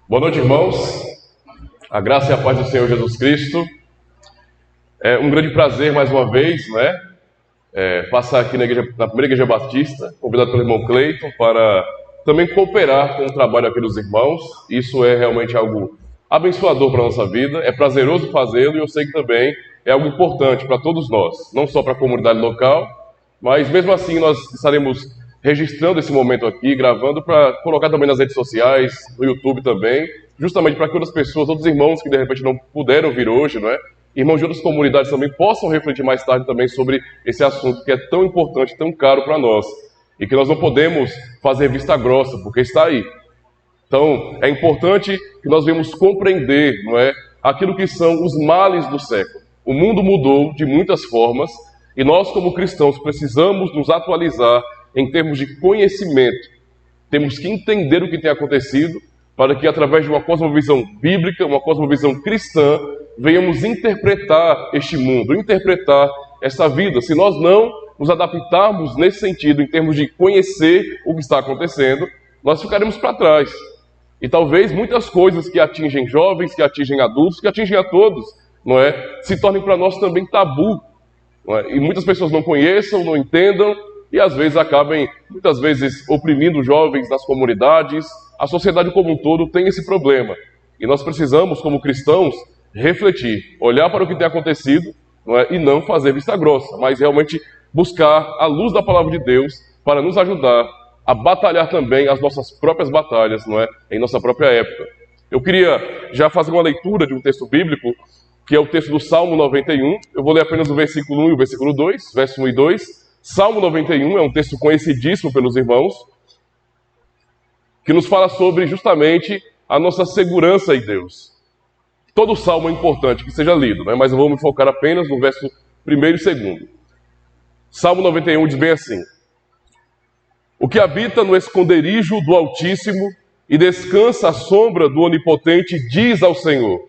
Boa noite, irmãos. A graça e a paz do Senhor Jesus Cristo. É um grande prazer, mais uma vez, passar aqui na primeira igreja batista, convidado pelo irmão Cleiton, para também cooperar com o trabalho aqui dos irmãos. Isso é realmente algo abençoador para a nossa vida, é prazeroso fazê-lo e eu sei que também é algo importante para todos nós, não só para a comunidade local, mas mesmo assim nós estaremos registrando esse momento aqui, gravando para colocar também nas redes sociais, no YouTube também, justamente para que outras pessoas, outros irmãos que de repente não puderam vir hoje, irmãos de outras comunidades também possam refletir mais tarde também sobre esse assunto que é tão importante, tão caro para nós, e que nós não podemos fazer vista grossa, porque está aí. Então, é importante que nós venhamos compreender, aquilo que são os males do século. O mundo mudou de muitas formas, e nós como cristãos precisamos nos atualizar em termos de conhecimento. Temos que entender o que tem acontecido para que, através de uma cosmovisão bíblica, uma cosmovisão cristã, venhamos interpretar este mundo, interpretar essa vida. Se nós não nos adaptarmos nesse sentido, em termos de conhecer o que está acontecendo, nós ficaremos para trás. E talvez muitas coisas que atingem jovens, que atingem adultos, que atingem a todos, se tornem para nós também tabu. E muitas pessoas não conheçam, não entendam, e às vezes acabem, muitas vezes, oprimindo jovens nas comunidades. A sociedade como um todo tem esse problema. E nós precisamos, como cristãos, refletir, olhar para o que tem acontecido, e não fazer vista grossa, mas realmente buscar a luz da palavra de Deus para nos ajudar a batalhar também as nossas próprias batalhas, em nossa própria época. Eu queria já fazer uma leitura de um texto bíblico, que é o texto do Salmo 91. Eu vou ler apenas o versículo 1 e o versículo 2, verso 1 e 2. Salmo 91 é um texto conhecidíssimo pelos irmãos, que nos fala sobre justamente a nossa segurança em Deus. Todo salmo é importante que seja lido, mas eu vou me focar apenas no verso 1 e 2. Salmo 91 diz bem assim: o que habita no esconderijo do Altíssimo e descansa à sombra do Onipotente diz ao Senhor: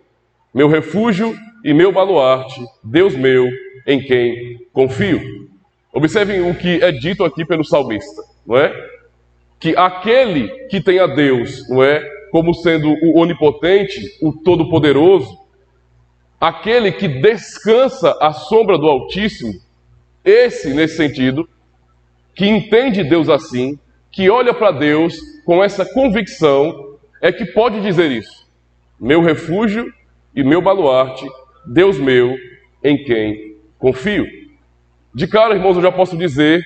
meu refúgio e meu baluarte, Deus meu, em quem confio. Observem o que é dito aqui pelo salmista, que aquele que tem a Deus, como sendo o onipotente, o todo-poderoso, aquele que descansa à sombra do Altíssimo, esse, nesse sentido, que entende Deus assim, que olha para Deus com essa convicção, é que pode dizer isso: meu refúgio e meu baluarte, Deus meu, em quem confio. De cara, irmãos, eu já posso dizer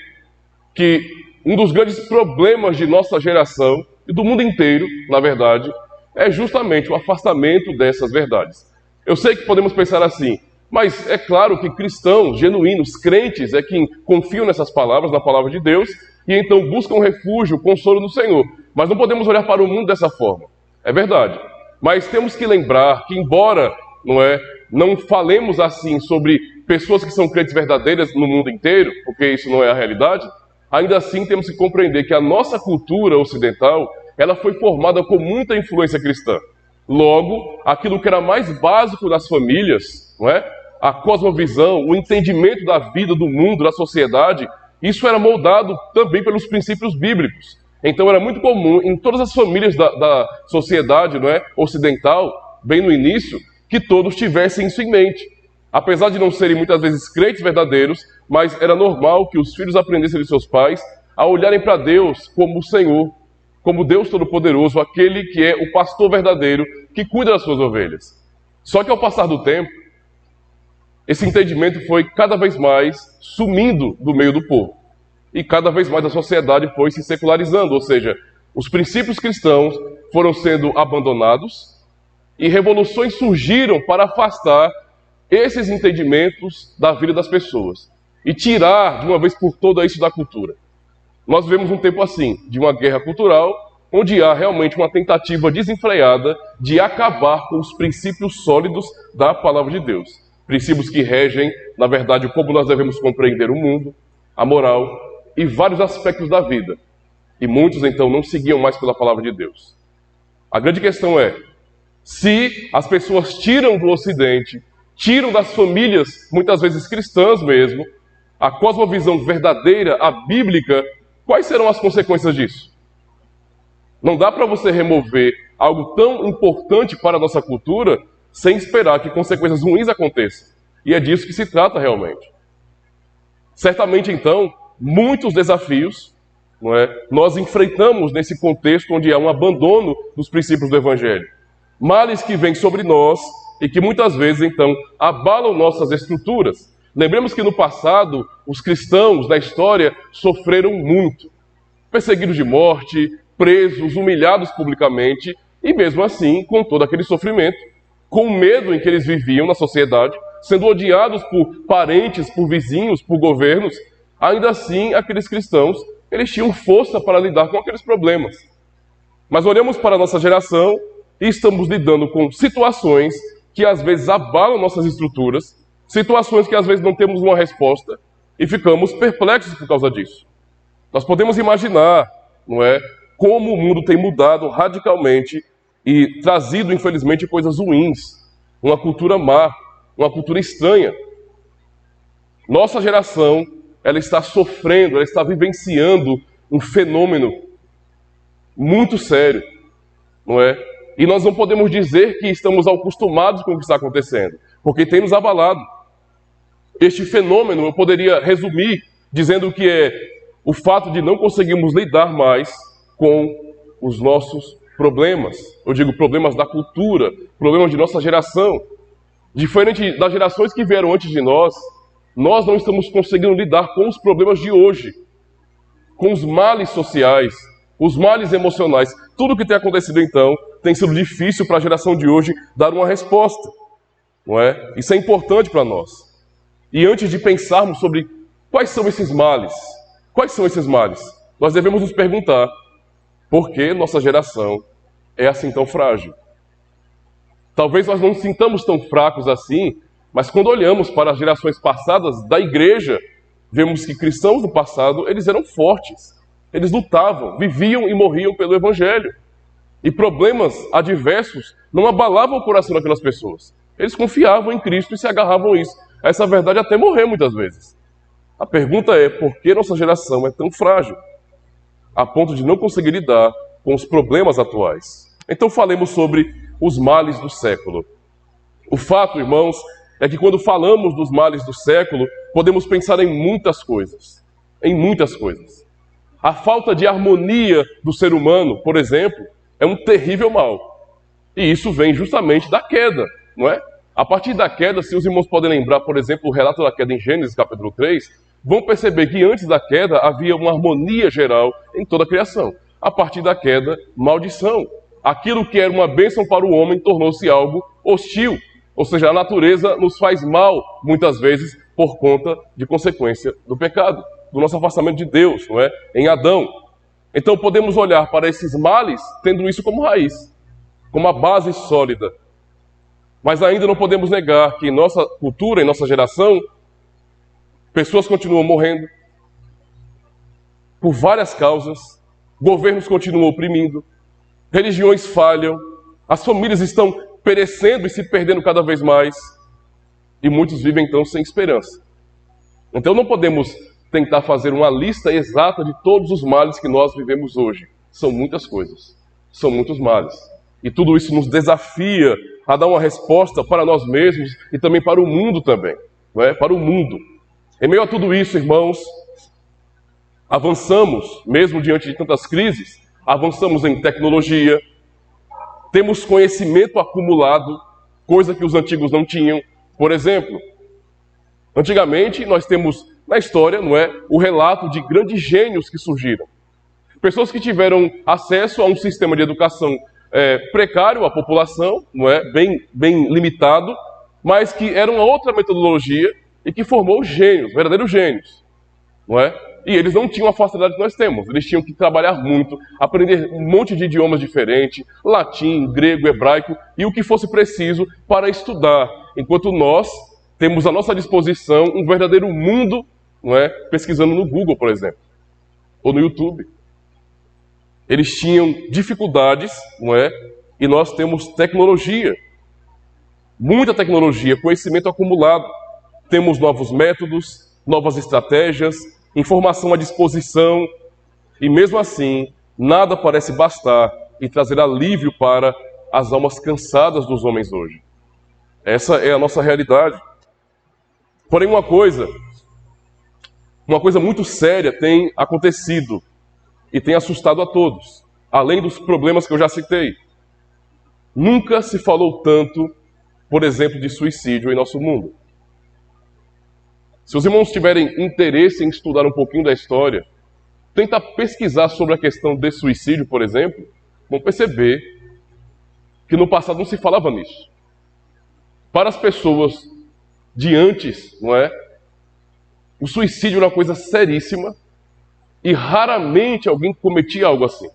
que um dos grandes problemas de nossa geração, e do mundo inteiro, na verdade, é justamente o afastamento dessas verdades. Eu sei que podemos pensar assim, mas é claro que cristãos genuínos, crentes, é que confiam nessas palavras, na palavra de Deus, e então buscam refúgio, consolo no Senhor. Mas não podemos olhar para o mundo dessa forma. É verdade. Mas temos que lembrar que, embora não falemos assim sobre pessoas que são crentes verdadeiras no mundo inteiro, porque isso não é a realidade, ainda assim temos que compreender que a nossa cultura ocidental, ela foi formada com muita influência cristã. Logo, aquilo que era mais básico das famílias, a cosmovisão, o entendimento da vida, do mundo, da sociedade, isso era moldado também pelos princípios bíblicos. Então era muito comum em todas as famílias da sociedade ocidental, bem no início, que todos tivessem isso em mente. Apesar de não serem muitas vezes crentes verdadeiros, mas era normal que os filhos aprendessem de seus pais a olharem para Deus como o Senhor, como Deus Todo-Poderoso, aquele que é o pastor verdadeiro, que cuida das suas ovelhas. Só que ao passar do tempo, esse entendimento foi cada vez mais sumindo do meio do povo. E cada vez mais a sociedade foi se secularizando, ou seja, os princípios cristãos foram sendo abandonados e revoluções surgiram para afastar esses entendimentos da vida das pessoas e tirar de uma vez por todas isso da cultura. Nós vivemos um tempo assim, de uma guerra cultural, onde há realmente uma tentativa desenfreada de acabar com os princípios sólidos da palavra de Deus. Princípios que regem, na verdade, como nós devemos compreender o mundo, a moral e vários aspectos da vida. E muitos, então, não seguiam mais pela palavra de Deus. A grande questão é, se as pessoas tiram do Ocidente, tiram das famílias, muitas vezes cristãs mesmo, a cosmovisão verdadeira, a bíblica, quais serão as consequências disso? Não dá para você remover algo tão importante para a nossa cultura sem esperar que consequências ruins aconteçam. E é disso que se trata realmente. Certamente, então, muitos desafios, não é, nós enfrentamos nesse contexto onde há um abandono dos princípios do Evangelho. Males que vêm sobre nós e que muitas vezes, então, abalam nossas estruturas. Lembremos que no passado, os cristãos na história sofreram muito. Perseguidos de morte, presos, humilhados publicamente, e mesmo assim, com todo aquele sofrimento, com o medo em que eles viviam na sociedade, sendo odiados por parentes, por vizinhos, por governos, ainda assim, aqueles cristãos, eles tinham força para lidar com aqueles problemas. Mas olhamos para a nossa geração e estamos lidando com situações que às vezes abalam nossas estruturas, situações que às vezes não temos uma resposta e ficamos perplexos por causa disso. Nós podemos imaginar, não é, como o mundo tem mudado radicalmente e trazido, infelizmente, coisas ruins, uma cultura má, uma cultura estranha. Nossa geração, ela está sofrendo, ela está vivenciando um fenômeno muito sério, não é? E nós não podemos dizer que estamos acostumados com o que está acontecendo, porque tem nos abalado. Este fenômeno eu poderia resumir dizendo que é o fato de não conseguirmos lidar mais com os nossos problemas. Eu digo problemas da cultura, problemas de nossa geração. Diferente das gerações que vieram antes de nós, nós não estamos conseguindo lidar com os problemas de hoje, com os males sociais, os males emocionais. Tudo o que tem acontecido então tem sido difícil para a geração de hoje dar uma resposta, não é? Isso é importante para nós. E antes de pensarmos sobre quais são esses males, nós devemos nos perguntar por que nossa geração é assim tão frágil. Talvez nós não nos sintamos tão fracos assim, mas quando olhamos para as gerações passadas da igreja, vemos que cristãos do passado, eles eram fortes. Eles lutavam, viviam e morriam pelo Evangelho. E problemas adversos não abalavam o coração daquelas pessoas. Eles confiavam em Cristo e se agarravam a isso. A essa verdade até morrer muitas vezes. A pergunta é, por que nossa geração é tão frágil? A ponto de não conseguir lidar com os problemas atuais. Então falemos sobre os males do século. O fato, irmãos, é que quando falamos dos males do século, podemos pensar em muitas coisas. Em muitas coisas. A falta de harmonia do ser humano, por exemplo, é um terrível mal. E isso vem justamente da queda, não é? A partir da queda, se os irmãos podem lembrar, por exemplo, o relato da queda em Gênesis capítulo 3, vão perceber que antes da queda havia uma harmonia geral em toda a criação. A partir da queda, maldição. Aquilo que era uma bênção para o homem tornou-se algo hostil. Ou seja, a natureza nos faz mal, muitas vezes, por conta de consequência do pecado, do nosso afastamento de Deus, não é? Em Adão. Então podemos olhar para esses males tendo isso como raiz, como a base sólida. Mas ainda não podemos negar que em nossa cultura, em nossa geração, pessoas continuam morrendo por várias causas, governos continuam oprimindo, religiões falham, as famílias estão perecendo e se perdendo cada vez mais, e muitos vivem então sem esperança. Então não podemos tentar fazer uma lista exata de todos os males que nós vivemos hoje. São muitas coisas, são muitos males. E tudo isso nos desafia a dar uma resposta para nós mesmos e também para o mundo também, não é? Para o mundo. Em meio a tudo isso, irmãos, avançamos, mesmo diante de tantas crises, avançamos em tecnologia, temos conhecimento acumulado, coisa que os antigos não tinham. Por exemplo, antigamente nós temos na história, não é, o relato de grandes gênios que surgiram. Pessoas que tiveram acesso a um sistema de educação precário à população, não é, bem limitado, mas que era uma outra metodologia e que formou gênios, verdadeiros gênios, não é? E eles não tinham a facilidade que nós temos. Eles tinham que trabalhar muito, aprender um monte de idiomas diferentes, latim, grego, hebraico e o que fosse preciso para estudar. Enquanto nós temos à nossa disposição um verdadeiro mundo, não é? Pesquisando no Google, por exemplo, ou no YouTube. Eles tinham dificuldades, não é? E nós temos tecnologia. Muita tecnologia, conhecimento acumulado. Temos novos métodos, novas estratégias, informação à disposição. E mesmo assim, nada parece bastar e trazer alívio para as almas cansadas dos homens hoje. Essa é a nossa realidade. Porém, uma coisa muito séria tem acontecido e tem assustado a todos, além dos problemas que eu já citei. Nunca se falou tanto, por exemplo, de suicídio em nosso mundo. Se os irmãos tiverem interesse em estudar um pouquinho da história, tenta pesquisar sobre a questão de suicídio, por exemplo, vão perceber que no passado não se falava nisso. Para as pessoas de antes, não é? O suicídio era uma coisa seríssima e raramente alguém cometia algo assim.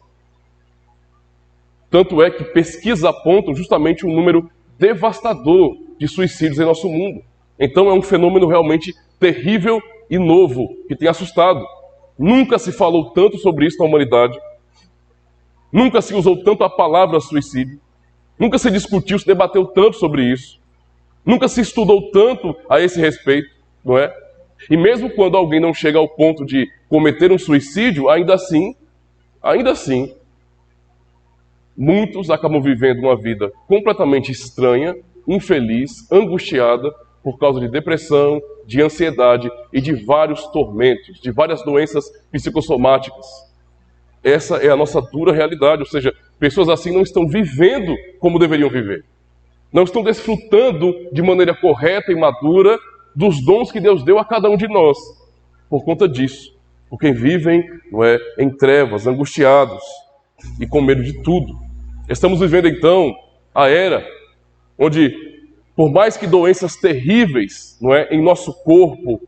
Tanto é que pesquisas apontam justamente um número devastador de suicídios em nosso mundo. Então é um fenômeno realmente terrível e novo, que tem assustado. Nunca se falou tanto sobre isso na humanidade. Nunca se usou tanto a palavra suicídio. Nunca se discutiu, se debateu tanto sobre isso. Nunca se estudou tanto a esse respeito, não é? E mesmo quando alguém não chega ao ponto de cometer um suicídio, ainda assim, muitos acabam vivendo uma vida completamente estranha, infeliz, angustiada, por causa de depressão, de ansiedade e de vários tormentos, de várias doenças psicossomáticas. Essa é a nossa dura realidade, ou seja, pessoas assim não estão vivendo como deveriam viver. Não estão desfrutando de maneira correta e madura dos dons que Deus deu a cada um de nós. Por conta disso, porque vivem, não é, em trevas, angustiados e com medo de tudo. Estamos vivendo então a era onde, por mais que doenças terríveis, não é, em nosso corpo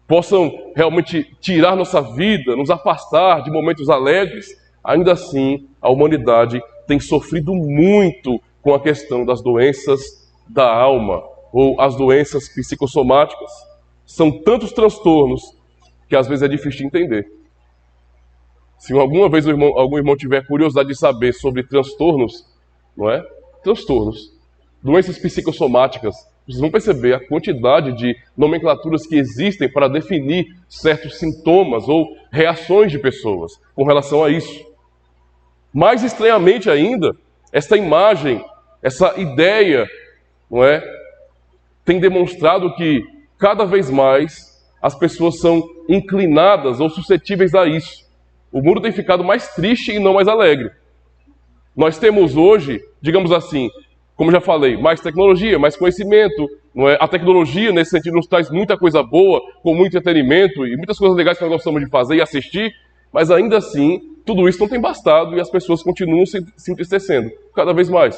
possam realmente tirar nossa vida, nos afastar de momentos alegres, ainda assim a humanidade tem sofrido muito com a questão das doenças da alma ou as doenças psicossomáticas. São tantos transtornos que às vezes é difícil de entender. Se alguma vez algum irmão tiver curiosidade de saber sobre transtornos, não é? Transtornos, doenças psicossomáticas, vocês vão perceber a quantidade de nomenclaturas que existem para definir certos sintomas ou reações de pessoas com relação a isso. Mais estranhamente ainda, esta imagem, essa ideia, não é, tem demonstrado que cada vez mais as pessoas são inclinadas ou suscetíveis a isso. O mundo tem ficado mais triste e não mais alegre. Nós temos hoje, digamos assim, como já falei, mais tecnologia, mais conhecimento. Não é? A tecnologia, nesse sentido, nos traz muita coisa boa, com muito entretenimento e muitas coisas legais que nós gostamos de fazer e assistir, mas ainda assim, tudo isso não tem bastado e as pessoas continuam se entristecendo cada vez mais.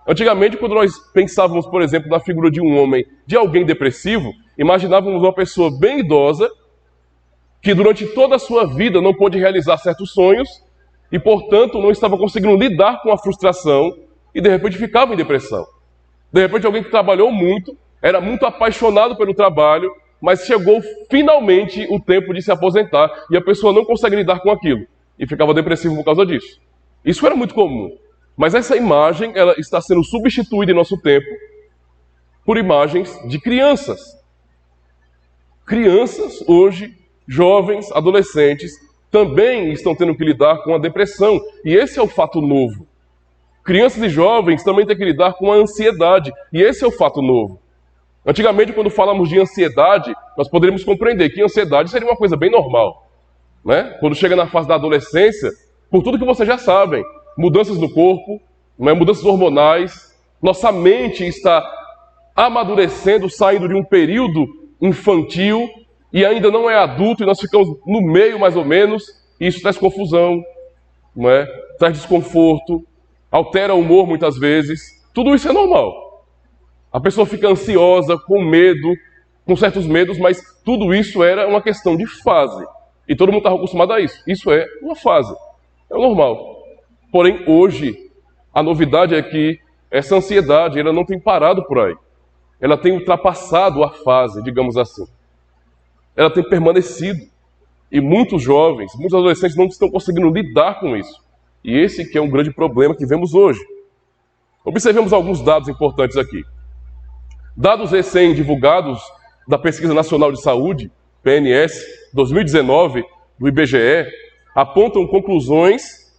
Antigamente, quando nós pensávamos, por exemplo, na figura de um homem, de alguém depressivo, imaginávamos uma pessoa bem idosa, que durante toda a sua vida não pôde realizar certos sonhos e, portanto, não estava conseguindo lidar com a frustração e, de repente, ficava em depressão. De repente, alguém que trabalhou muito, era muito apaixonado pelo trabalho, mas chegou finalmente o tempo de se aposentar e a pessoa não consegue lidar com aquilo e ficava depressivo por causa disso. Isso era muito comum. Mas essa imagem ela está sendo substituída em nosso tempo por imagens de crianças. Crianças, hoje, jovens, adolescentes, também estão tendo que lidar com a depressão. E esse é o fato novo. Crianças e jovens também têm que lidar com a ansiedade. E esse é o fato novo. Antigamente, quando falamos de ansiedade, nós poderíamos compreender que ansiedade seria uma coisa bem normal, né? Quando chega na fase da adolescência, por tudo que vocês já sabem, mudanças no corpo, mudanças hormonais, nossa mente está amadurecendo, saindo de um período infantil e ainda não é adulto, e nós ficamos no meio mais ou menos, e isso traz confusão, não é? Traz desconforto, altera o humor muitas vezes, tudo isso é normal. A pessoa fica ansiosa, com medo, com certos medos, mas tudo isso era uma questão de fase, e todo mundo estava acostumado a isso. Isso é uma fase, é normal. Porém, hoje, a novidade é que essa ansiedade ela não tem parado por aí. Ela tem ultrapassado a fase, digamos assim. Ela tem permanecido. E muitos jovens, muitos adolescentes não estão conseguindo lidar com isso. E esse que é um grande problema que vemos hoje. Observemos alguns dados importantes aqui. Dados recém-divulgados da Pesquisa Nacional de Saúde, PNS, 2019, do IBGE, apontam conclusões,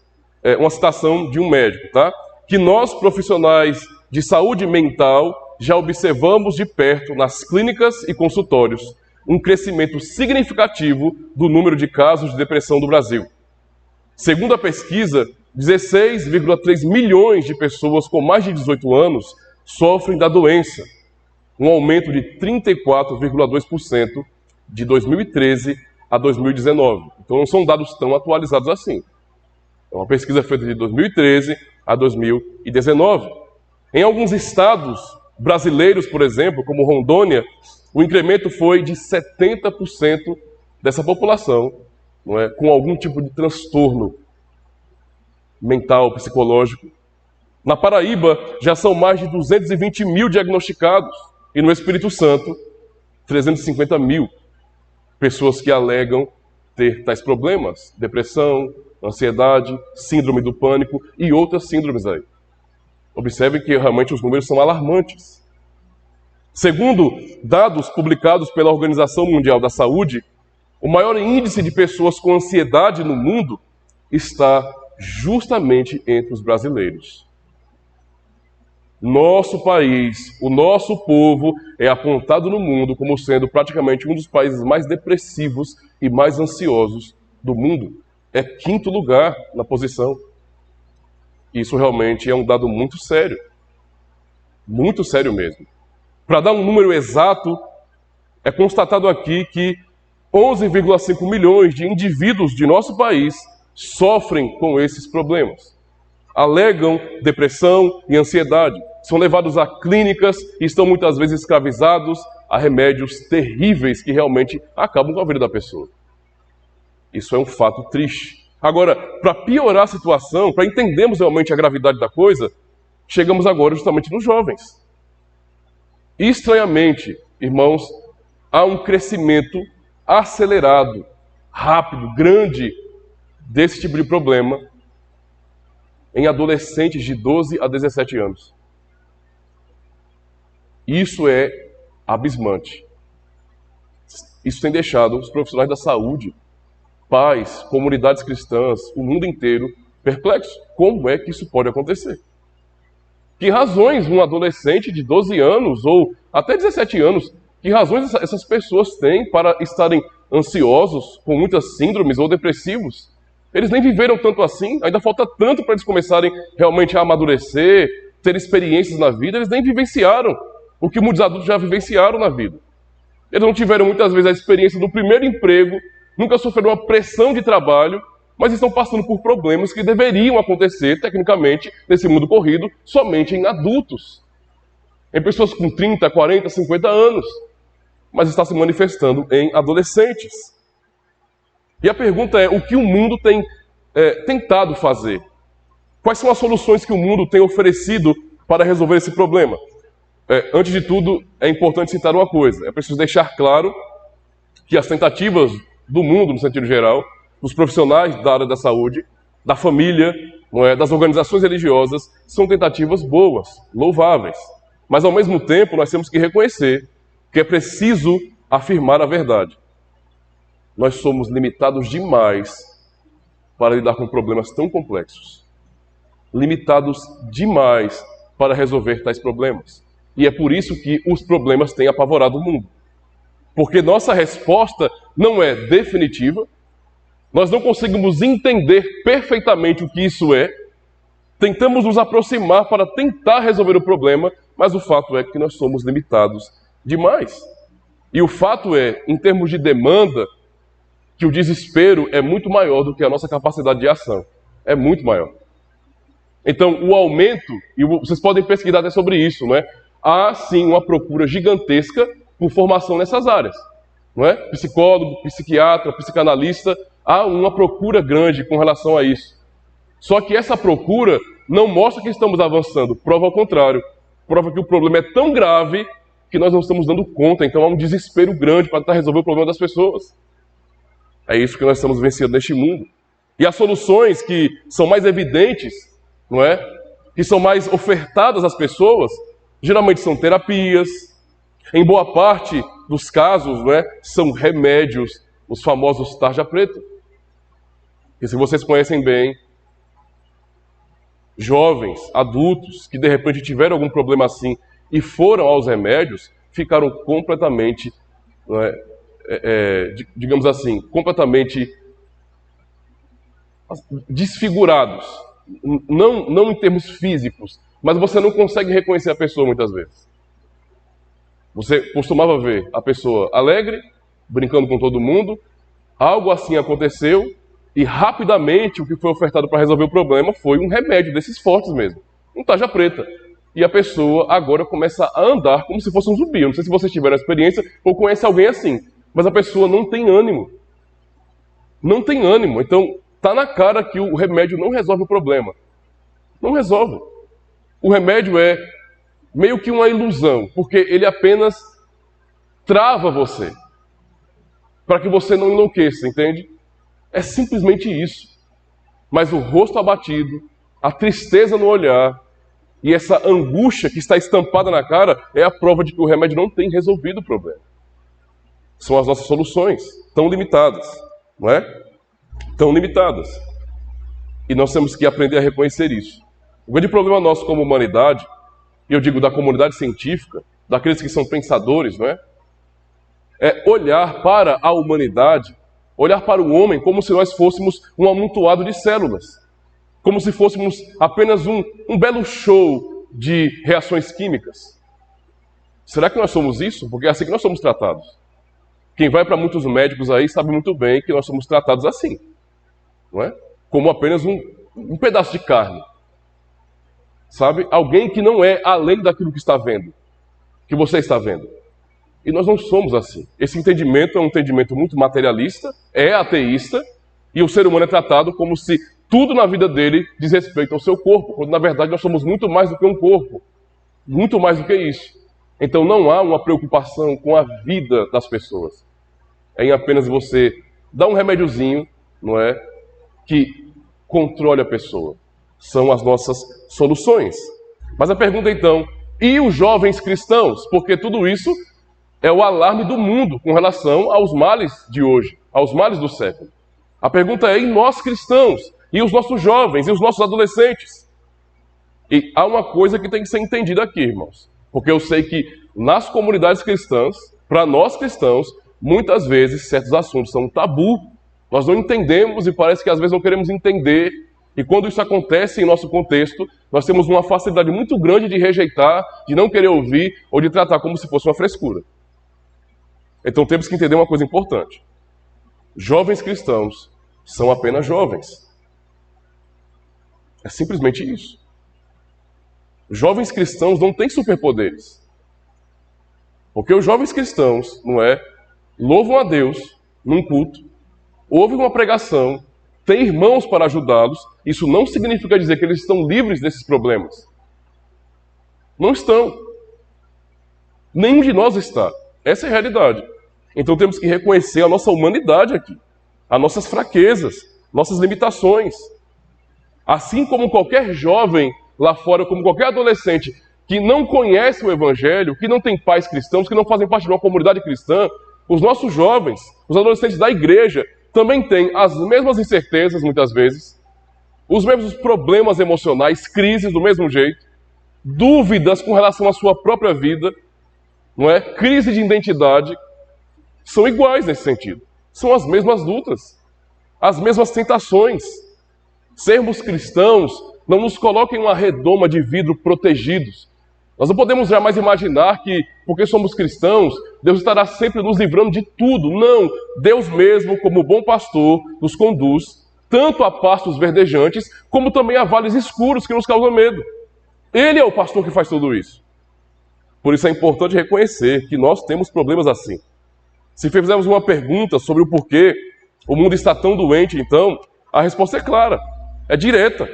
uma citação de um médico, tá? Que nós, profissionais de saúde mental, já observamos de perto nas clínicas e consultórios um crescimento significativo do número de casos de depressão do Brasil. Segundo a pesquisa, 16,3 milhões de pessoas com mais de 18 anos sofrem da doença, um aumento de 34,2% de 2013 a 2019. Então não são dados tão atualizados assim. É uma pesquisa feita de 2013 a 2019. Em alguns estados brasileiros, por exemplo, como Rondônia, o incremento foi de 70% dessa população, não é, com algum tipo de transtorno mental, psicológico. Na Paraíba, já são mais de 220 mil diagnosticados. E no Espírito Santo, 350 mil pessoas que alegam ter tais problemas. Depressão, ansiedade, síndrome do pânico e outras síndromes aí. Observem que realmente os números são alarmantes. Segundo dados publicados pela Organização Mundial da Saúde, o maior índice de pessoas com ansiedade no mundo está justamente entre os brasileiros. Nosso país, o nosso povo é apontado no mundo como sendo praticamente um dos países mais depressivos e mais ansiosos do mundo. É 5º lugar na posição. Isso realmente é um dado muito sério mesmo. Para dar um número exato, é constatado aqui que 11,5 milhões de indivíduos de nosso país sofrem com esses problemas. Alegam depressão e ansiedade, são levados a clínicas e estão muitas vezes escravizados a remédios terríveis que realmente acabam com a vida da pessoa. Isso é um fato triste. Agora, para piorar a situação, para entendermos realmente a gravidade da coisa, chegamos agora justamente nos jovens. Estranhamente, irmãos, há um crescimento acelerado, rápido, grande desse tipo de problema em adolescentes de 12 a 17 anos. Isso é abismante. Isso tem deixado os profissionais da saúde, pais, comunidades cristãs, o mundo inteiro perplexos. Como é que isso pode acontecer? Que razões um adolescente de 12 anos ou até 17 anos, que razões essas pessoas têm para estarem ansiosos, com muitas síndromes ou depressivos? Eles nem viveram tanto assim, ainda falta tanto para eles começarem realmente a amadurecer, ter experiências na vida, eles nem vivenciaram o que muitos adultos já vivenciaram na vida. Eles não tiveram muitas vezes a experiência do primeiro emprego, nunca sofreram uma pressão de trabalho, mas estão passando por problemas que deveriam acontecer, tecnicamente, nesse mundo corrido, somente em adultos. Em pessoas com 30, 40, 50 anos, mas está se manifestando em adolescentes. E a pergunta é, o que o mundo tem tentado fazer? Quais são as soluções que o mundo tem oferecido para resolver esse problema? Antes de tudo, é importante citar uma coisa. É preciso deixar claro que as tentativas do mundo, no sentido geral, dos profissionais da área da saúde, da família, das organizações religiosas, são tentativas boas, louváveis. Mas, ao mesmo tempo, nós temos que reconhecer que é preciso afirmar a verdade. Nós somos limitados demais para lidar com problemas tão complexos. Limitados demais para resolver tais problemas. E é por isso que os problemas têm apavorado o mundo. Porque nossa resposta não é definitiva, nós não conseguimos entender perfeitamente o que isso é, tentamos nos aproximar para tentar resolver o problema, mas o fato é que nós somos limitados demais. E o fato é, em termos de demanda, que o desespero é muito maior do que a nossa capacidade de ação. É muito maior. Então, o aumento, e vocês podem pesquisar até sobre isso, não é? Há sim uma procura gigantesca por formação nessas áreas. Não é? Psicólogo, psiquiatra, psicanalista, há uma procura grande com relação a isso. Só que essa procura não mostra que estamos avançando, prova ao contrário. Prova que o problema é tão grave que nós não estamos dando conta, então há um desespero grande para tentar resolver o problema das pessoas. É isso que nós estamos vencendo neste mundo. E as soluções que são mais evidentes, não é? Que são mais ofertadas às pessoas, geralmente são terapias. Em boa parte dos casos, não é? São remédios, os famosos tarja preta. E se vocês conhecem bem, jovens, adultos, que de repente tiveram algum problema assim e foram aos remédios, ficaram completamente, digamos assim, completamente desfigurados. Não em termos físicos, mas você não consegue reconhecer a pessoa muitas vezes. Você costumava ver a pessoa alegre, brincando com todo mundo, algo assim aconteceu e rapidamente o que foi ofertado para resolver o problema foi um remédio desses fortes mesmo, um tarja preta. E a pessoa agora começa a andar como se fosse um zumbi. Eu não sei se vocês tiveram a experiência ou conhece alguém assim, mas a pessoa não tem ânimo. Não tem ânimo. Então, está na cara que o remédio não resolve o problema. Não resolve. O remédio é meio que uma ilusão, porque ele apenas trava você, para que você não enlouqueça, entende? É simplesmente isso. Mas o rosto abatido, a tristeza no olhar e essa angústia que está estampada na cara é a prova de que o remédio não tem resolvido o problema. São as nossas soluções, tão limitadas, não é? Tão limitadas. E nós temos que aprender a reconhecer isso. O grande problema nosso como humanidade, e eu digo da comunidade científica, daqueles que são pensadores, não é? É olhar para a humanidade, olhar para o homem como se nós fôssemos um amontoado de células. Como se fôssemos apenas um belo show de reações químicas. Será que nós somos isso? Porque é assim que nós somos tratados. Quem vai para muitos médicos aí sabe muito bem que nós somos tratados assim, não é? Como apenas um pedaço de carne. Sabe? Alguém que não é além daquilo que está vendo, que você está vendo. E nós não somos assim. Esse entendimento é um entendimento muito materialista, é ateísta, e o ser humano é tratado como se tudo na vida dele diz respeito ao seu corpo, quando na verdade nós somos muito mais do que um corpo. Muito mais do que isso. Então não há uma preocupação com a vida das pessoas. É em apenas você dar um remédiozinho, não é? Que controle a pessoa. São as nossas soluções. Mas a pergunta então, e os jovens cristãos? Porque tudo isso é o alarme do mundo com relação aos males de hoje, aos males do século. A pergunta é, e nós cristãos? E os nossos jovens? E os nossos adolescentes? E há uma coisa que tem que ser entendida aqui, irmãos. Porque eu sei que nas comunidades cristãs, para nós cristãos, muitas vezes certos assuntos são um tabu. Nós não entendemos e parece que às vezes não queremos entender. E quando isso acontece em nosso contexto, nós temos uma facilidade muito grande de rejeitar, de não querer ouvir ou de tratar como se fosse uma frescura. Então temos que entender uma coisa importante. Jovens cristãos são apenas jovens. É simplesmente isso. Jovens cristãos não têm superpoderes. Porque os jovens cristãos, não é, louvam a Deus num culto, ouvem uma pregação, têm irmãos para ajudá-los. Isso não significa dizer que eles estão livres desses problemas. Não estão. Nenhum de nós está. Essa é a realidade. Então temos que reconhecer a nossa humanidade aqui, as nossas fraquezas, nossas limitações. Assim como qualquer jovem lá fora, como qualquer adolescente que não conhece o Evangelho, que não tem pais cristãos, que não fazem parte de uma comunidade cristã, os nossos jovens, os adolescentes da igreja, também têm as mesmas incertezas, muitas vezes, os mesmos problemas emocionais, crises do mesmo jeito, dúvidas com relação à sua própria vida, não é? Crise de identidade, são iguais nesse sentido. São as mesmas lutas, as mesmas tentações. Sermos cristãos não nos coloca em uma redoma de vidro protegidos. Nós não podemos jamais imaginar que, porque somos cristãos, Deus estará sempre nos livrando de tudo. Não, Deus mesmo, como bom pastor, nos conduz tanto a pastos verdejantes, como também a vales escuros que nos causam medo. Ele é o pastor que faz tudo isso. Por isso é importante reconhecer que nós temos problemas assim. Se fizermos uma pergunta sobre o porquê o mundo está tão doente, então, a resposta é clara, é direta.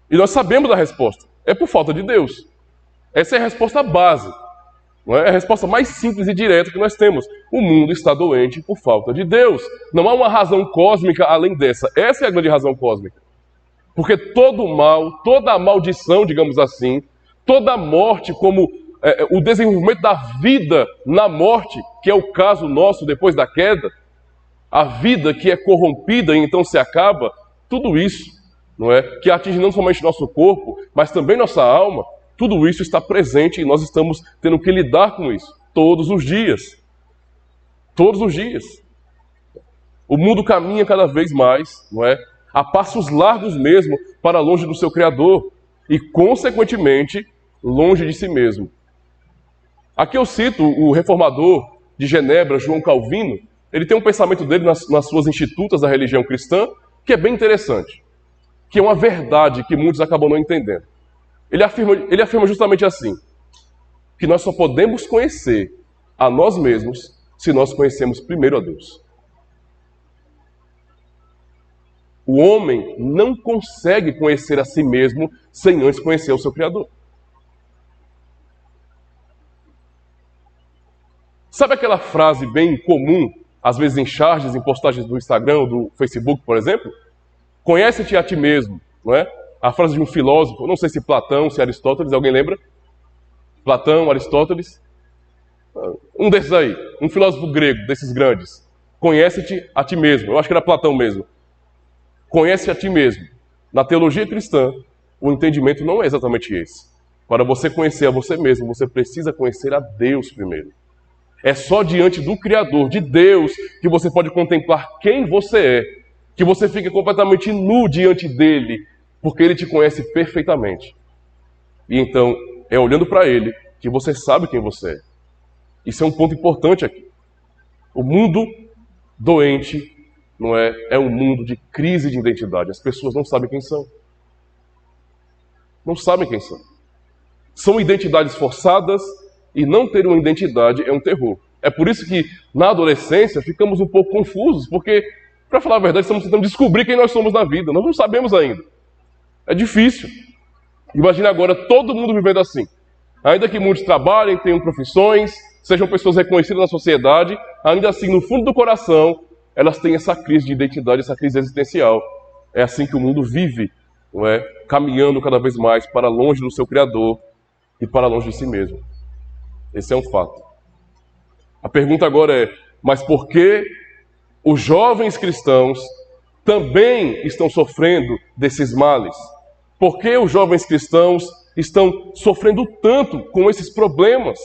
E nós sabemos da resposta. É por falta de Deus. Essa é a resposta base. Não é? É a resposta mais simples e direta que nós temos. O mundo está doente por falta de Deus. Não há uma razão cósmica além dessa. Essa é a grande razão cósmica. Porque todo mal, toda a maldição, digamos assim, toda a morte, como o desenvolvimento da vida na morte, que é o caso nosso depois da queda, a vida que é corrompida e então se acaba, tudo isso, não é, que atinge não somente nosso corpo, mas também nossa alma, tudo isso está presente e nós estamos tendo que lidar com isso todos os dias. Todos os dias. O mundo caminha cada vez mais, não é, a passos largos mesmo, para longe do seu Criador e, consequentemente, longe de si mesmo. Aqui eu cito o reformador de Genebra, João Calvino. Ele tem um pensamento dele nas suas institutas da religião cristã, que é bem interessante, que é uma verdade que muitos acabam não entendendo. Ele afirma justamente assim, que nós só podemos conhecer a nós mesmos se nós conhecemos primeiro a Deus. O homem não consegue conhecer a si mesmo sem antes conhecer o seu Criador. Sabe aquela frase bem comum, às vezes em charges, em postagens do Instagram ou do Facebook, por exemplo? Conhece-te a ti mesmo, não é? A frase de um filósofo, não sei se Platão, se Aristóteles, alguém lembra? Platão, Aristóteles? Um desses aí, um filósofo grego, desses grandes. Conhece-te a ti mesmo, eu acho que era Platão mesmo. Conhece a ti mesmo. Na teologia cristã, o entendimento não é exatamente esse. Para você conhecer a você mesmo, você precisa conhecer a Deus primeiro. É só diante do Criador, de Deus, que você pode contemplar quem você é, que você fica completamente nu diante dele, porque ele te conhece perfeitamente. E então, é olhando para ele que você sabe quem você é. Isso é um ponto importante aqui. O mundo doente, não é? É um mundo de crise de identidade. As pessoas não sabem quem são. Não sabem quem são. São identidades forçadas e não ter uma identidade é um terror. É por isso que, na adolescência, ficamos um pouco confusos, porque, para falar a verdade, estamos tentando descobrir quem nós somos na vida. Nós não sabemos ainda. É difícil. Imagina agora todo mundo vivendo assim. Ainda que muitos trabalhem, tenham profissões, sejam pessoas reconhecidas na sociedade, ainda assim, no fundo do coração, elas têm essa crise de identidade, essa crise existencial. É assim que o mundo vive, não é? Caminhando cada vez mais para longe do seu Criador e para longe de si mesmo. Esse é um fato. A pergunta agora é, mas por que os jovens cristãos também estão sofrendo desses males? Por que os jovens cristãos estão sofrendo tanto com esses problemas?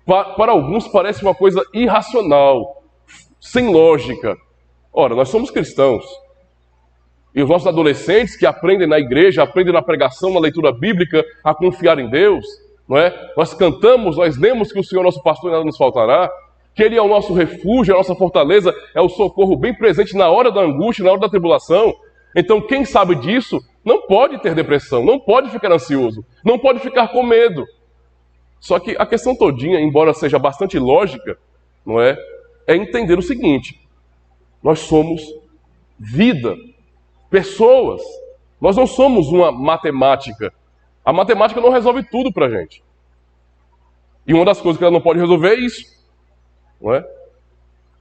Para alguns parece uma coisa irracional, sem lógica. Ora, nós somos cristãos. E os nossos adolescentes que aprendem na igreja, aprendem na pregação, na leitura bíblica, a confiar em Deus, não é? Nós cantamos, nós lemos que o Senhor é nosso pastor e nada nos faltará, que Ele é o nosso refúgio, a nossa fortaleza, é o socorro bem presente na hora da angústia, na hora da tribulação. Então, quem sabe disso não pode ter depressão, não pode ficar ansioso, não pode ficar com medo. Só que a questão todinha, embora seja bastante lógica, não é? É entender o seguinte: nós somos vida, pessoas. Nós não somos uma matemática. A matemática não resolve tudo para a gente. E uma das coisas que ela não pode resolver é isso, não é?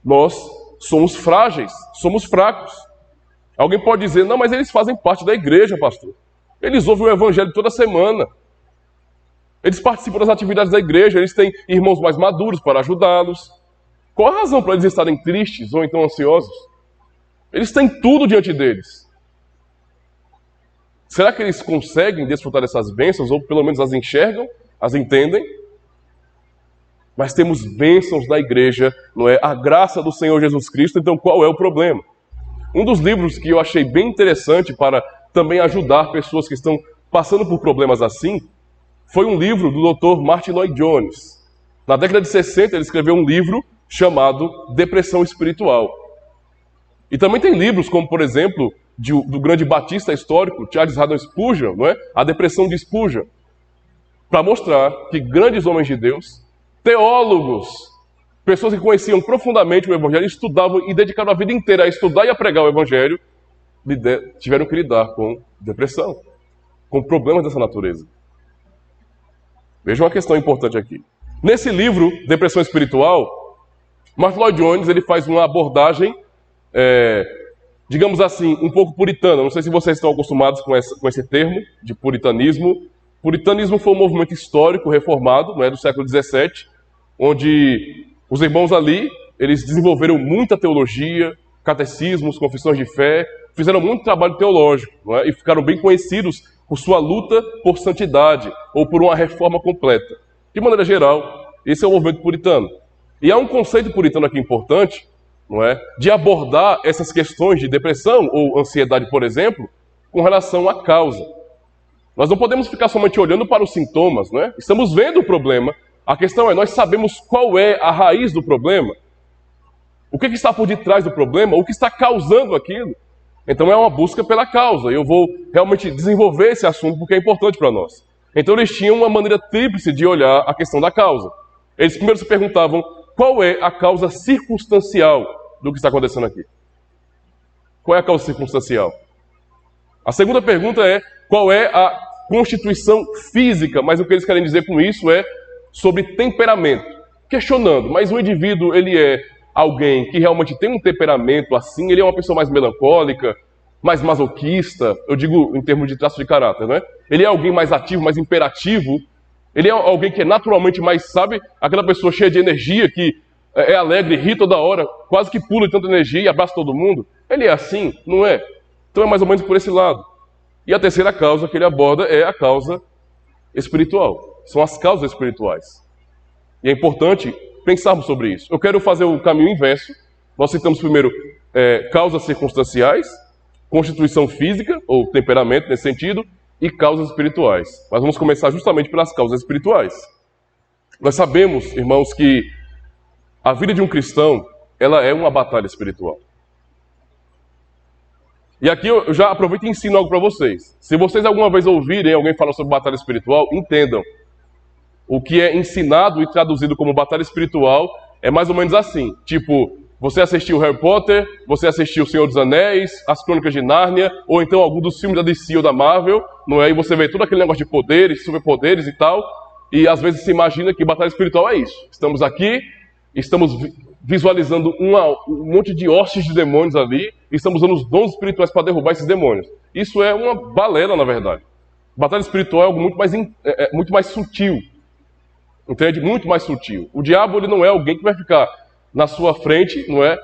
Nós somos frágeis, somos fracos. Alguém pode dizer, não, mas eles fazem parte da igreja, pastor. Eles ouvem o evangelho toda semana. Eles participam das atividades da igreja, eles têm irmãos mais maduros para ajudá-los. Qual a razão para eles estarem tristes ou então ansiosos? Eles têm tudo diante deles. Será que eles conseguem desfrutar dessas bênçãos, ou pelo menos as enxergam, as entendem? Mas temos bênçãos da igreja, não é? A graça do Senhor Jesus Cristo, então qual é o problema? Um dos livros que eu achei bem interessante para também ajudar pessoas que estão passando por problemas assim, foi um livro do Dr. Martyn Lloyd-Jones. Na década de 60 ele escreveu um livro chamado Depressão Espiritual. E também tem livros como, por exemplo, do grande batista histórico, Charles Haddon Spurgeon, não é? A Depressão de Spurgeon, para mostrar que grandes homens de Deus, teólogos, pessoas que conheciam profundamente o Evangelho, estudavam e dedicaram a vida inteira a estudar e a pregar o Evangelho, tiveram que lidar com depressão, com problemas dessa natureza. Veja uma questão importante aqui. Nesse livro, Depressão Espiritual, Martyn Lloyd-Jones ele faz uma abordagem, digamos assim, um pouco puritana. Não sei se vocês estão acostumados com esse termo de puritanismo. Puritanismo foi um movimento histórico reformado, não é, do século XVII, onde os irmãos ali eles desenvolveram muita teologia, catecismos, confissões de fé, fizeram muito trabalho teológico, não é? E ficaram bem conhecidos por sua luta por santidade ou por uma reforma completa. De maneira geral, esse é o movimento puritano. E há um conceito puritano aqui importante, não é? De abordar essas questões de depressão ou ansiedade, por exemplo, com relação à causa. Nós não podemos ficar somente olhando para os sintomas, não é? Estamos vendo o problema. A questão é, nós sabemos qual é a raiz do problema? O que está por detrás do problema? O que está causando aquilo? Então é uma busca pela causa. Eu vou realmente desenvolver esse assunto porque é importante para nós. Então eles tinham uma maneira tríplice de olhar a questão da causa. Eles primeiro se perguntavam qual é a causa circunstancial do que está acontecendo aqui. Qual é a causa circunstancial? A segunda pergunta é qual é a constituição física, mas o que eles querem dizer com isso é sobre temperamento. Questionando, mas o indivíduo, ele é alguém que realmente tem um temperamento assim, ele é uma pessoa mais melancólica, mais masoquista, eu digo em termos de traço de caráter, né? Ele é alguém mais ativo, mais imperativo, ele é alguém que é naturalmente mais, sabe, aquela pessoa cheia de energia, que é alegre, ri toda hora, quase que pula de tanta energia e abraça todo mundo. Ele é assim, não é? Então é mais ou menos por esse lado. E a terceira causa que ele aborda é a causa espiritual. São as causas espirituais. E é importante pensarmos sobre isso. Eu quero fazer o caminho inverso. Nós citamos primeiro causas circunstanciais, constituição física, ou temperamento nesse sentido, e causas espirituais. Mas vamos começar justamente pelas causas espirituais. Nós sabemos, irmãos, que a vida de um cristão, ela é uma batalha espiritual. E aqui eu já aproveito e ensino algo para vocês. Se vocês alguma vez ouvirem alguém falar sobre batalha espiritual, entendam. O que é ensinado e traduzido como batalha espiritual é mais ou menos assim. Tipo, você assistiu Harry Potter, você assistiu O Senhor dos Anéis, As Crônicas de Nárnia, ou então algum dos filmes da DC ou da Marvel, não é? E você vê todo aquele negócio de poderes, superpoderes e tal, e às vezes se imagina que batalha espiritual é isso. Estamos aqui, estamos visualizando um monte de hostes de demônios ali, e estamos usando os dons espirituais para derrubar esses demônios. Isso é uma balela, na verdade. Batalha espiritual é algo muito mais sutil. Entende? Muito mais sutil. O diabo, ele não é alguém que vai ficar na sua frente, não é?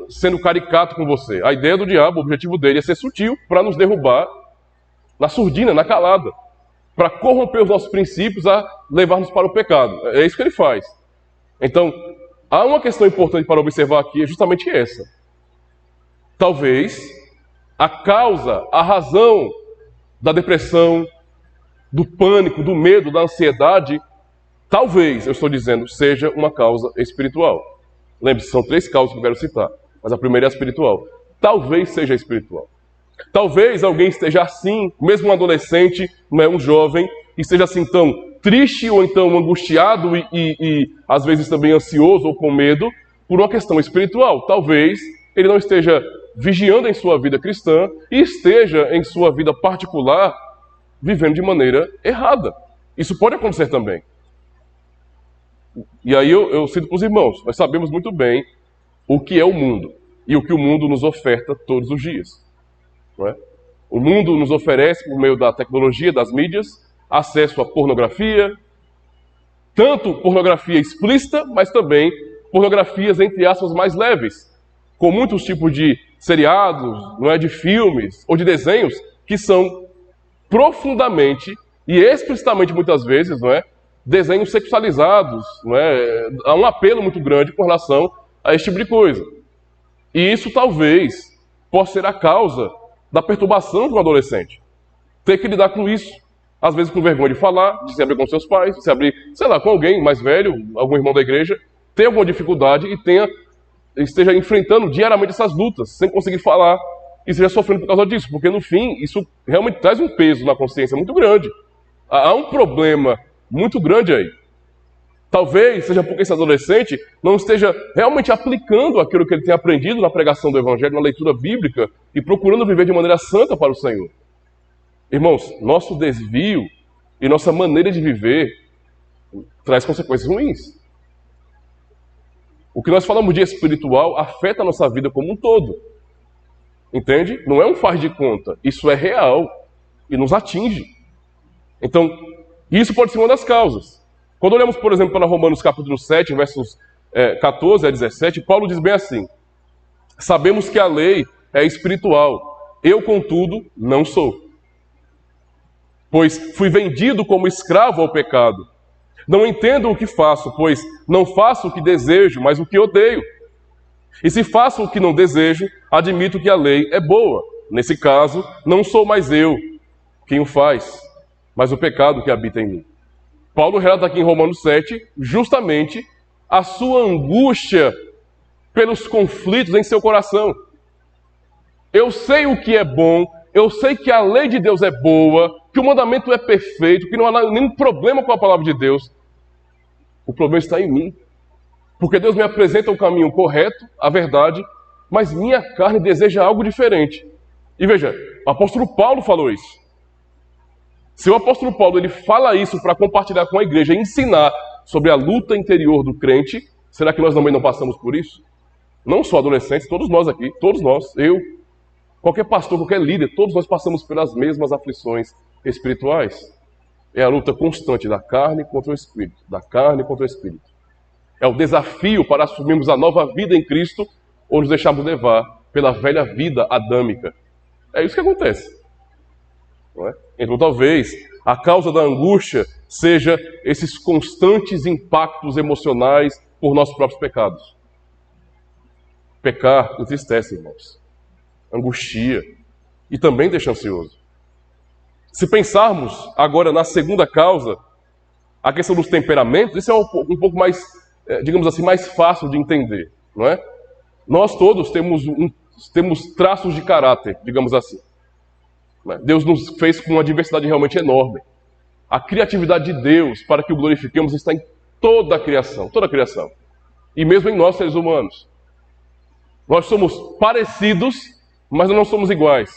Sendo caricato com você. A ideia do diabo, o objetivo dele é ser sutil para nos derrubar na surdina, na calada. Para corromper os nossos princípios, a levar-nos para o pecado. É isso que ele faz. Então, há uma questão importante para observar aqui, é justamente essa. Talvez a causa, a razão da depressão, do pânico, do medo, da ansiedade, talvez, eu estou dizendo, seja uma causa espiritual. Lembre-se, são 3 causas que eu quero citar, mas a primeira é a espiritual. Talvez seja espiritual. Talvez alguém esteja assim, mesmo um adolescente, não é um jovem, esteja assim tão triste ou então angustiado e às vezes também ansioso ou com medo por uma questão espiritual. Talvez ele não esteja vigiando em sua vida cristã e esteja em sua vida particular vivendo de maneira errada. Isso pode acontecer também. E aí eu cito para os irmãos, nós sabemos muito bem o que é o mundo e o que o mundo nos oferta todos os dias. Não é? O mundo nos oferece, por meio da tecnologia, das mídias, acesso à pornografia, tanto pornografia explícita, mas também pornografias, entre aspas, mais leves, com muitos tipos de seriados, não é, de filmes ou de desenhos que são profundamente e explicitamente, muitas vezes, não é, desenhos sexualizados, não é? Há um apelo muito grande com relação a esse tipo de coisa. E isso talvez possa ser a causa da perturbação de um adolescente. Ter que lidar com isso. Às vezes com vergonha de falar, de se abrir com seus pais, de se abrir, sei lá, com alguém mais velho, algum irmão da igreja, tem alguma dificuldade e esteja enfrentando diariamente essas lutas, sem conseguir falar, e esteja sofrendo por causa disso. Porque no fim, isso realmente traz um peso na consciência muito grande. Há um problema muito grande aí. Talvez seja porque esse adolescente não esteja realmente aplicando aquilo que ele tem aprendido na pregação do Evangelho, na leitura bíblica, e procurando viver de maneira santa para o Senhor. Irmãos, nosso desvio e nossa maneira de viver traz consequências ruins. O que nós falamos de espiritual afeta a nossa vida como um todo. Entende? Não é um faz de conta. Isso é real e nos atinge. Então, isso pode ser uma das causas. Quando olhamos, por exemplo, para Romanos capítulo 7, versos 14 a 17, Paulo diz bem assim: sabemos que a lei é espiritual, eu, contudo, não sou. Pois fui vendido como escravo ao pecado. Não entendo o que faço, pois não faço o que desejo, mas o que odeio. E se faço o que não desejo, admito que a lei é boa. Nesse caso, não sou mais eu quem o faz, mas o pecado que habita em mim. Paulo relata aqui em Romanos 7, justamente a sua angústia pelos conflitos em seu coração. Eu sei o que é bom, eu sei que a lei de Deus é boa, que o mandamento é perfeito, que não há nenhum problema com a palavra de Deus. O problema está em mim. Porque Deus me apresenta o caminho correto, a verdade, mas minha carne deseja algo diferente. E veja, o apóstolo Paulo falou isso. Se o apóstolo Paulo ele fala isso para compartilhar com a igreja e ensinar sobre a luta interior do crente, será que nós também não passamos por isso? Não só adolescentes, todos nós aqui, todos nós, eu, qualquer pastor, qualquer líder, todos nós passamos pelas mesmas aflições espirituais. É a luta constante da carne contra o espírito, da carne contra o espírito. É o desafio para assumirmos a nova vida em Cristo ou nos deixarmos levar pela velha vida adâmica. É isso que acontece. Não é? Então talvez a causa da angústia seja esses constantes impactos emocionais por nossos próprios pecados. Pecar entristece, irmãos. Angustia e também deixa ansioso. Se pensarmos agora na segunda causa, a questão dos temperamentos, isso é um pouco mais, digamos assim, mais fácil de entender, não é? Nós todos temos traços de caráter, digamos assim. Deus nos fez com uma diversidade realmente enorme. A criatividade de Deus, para que o glorifiquemos, está em toda a criação, toda a criação. E mesmo em nós, seres humanos. Nós somos parecidos, mas não somos iguais.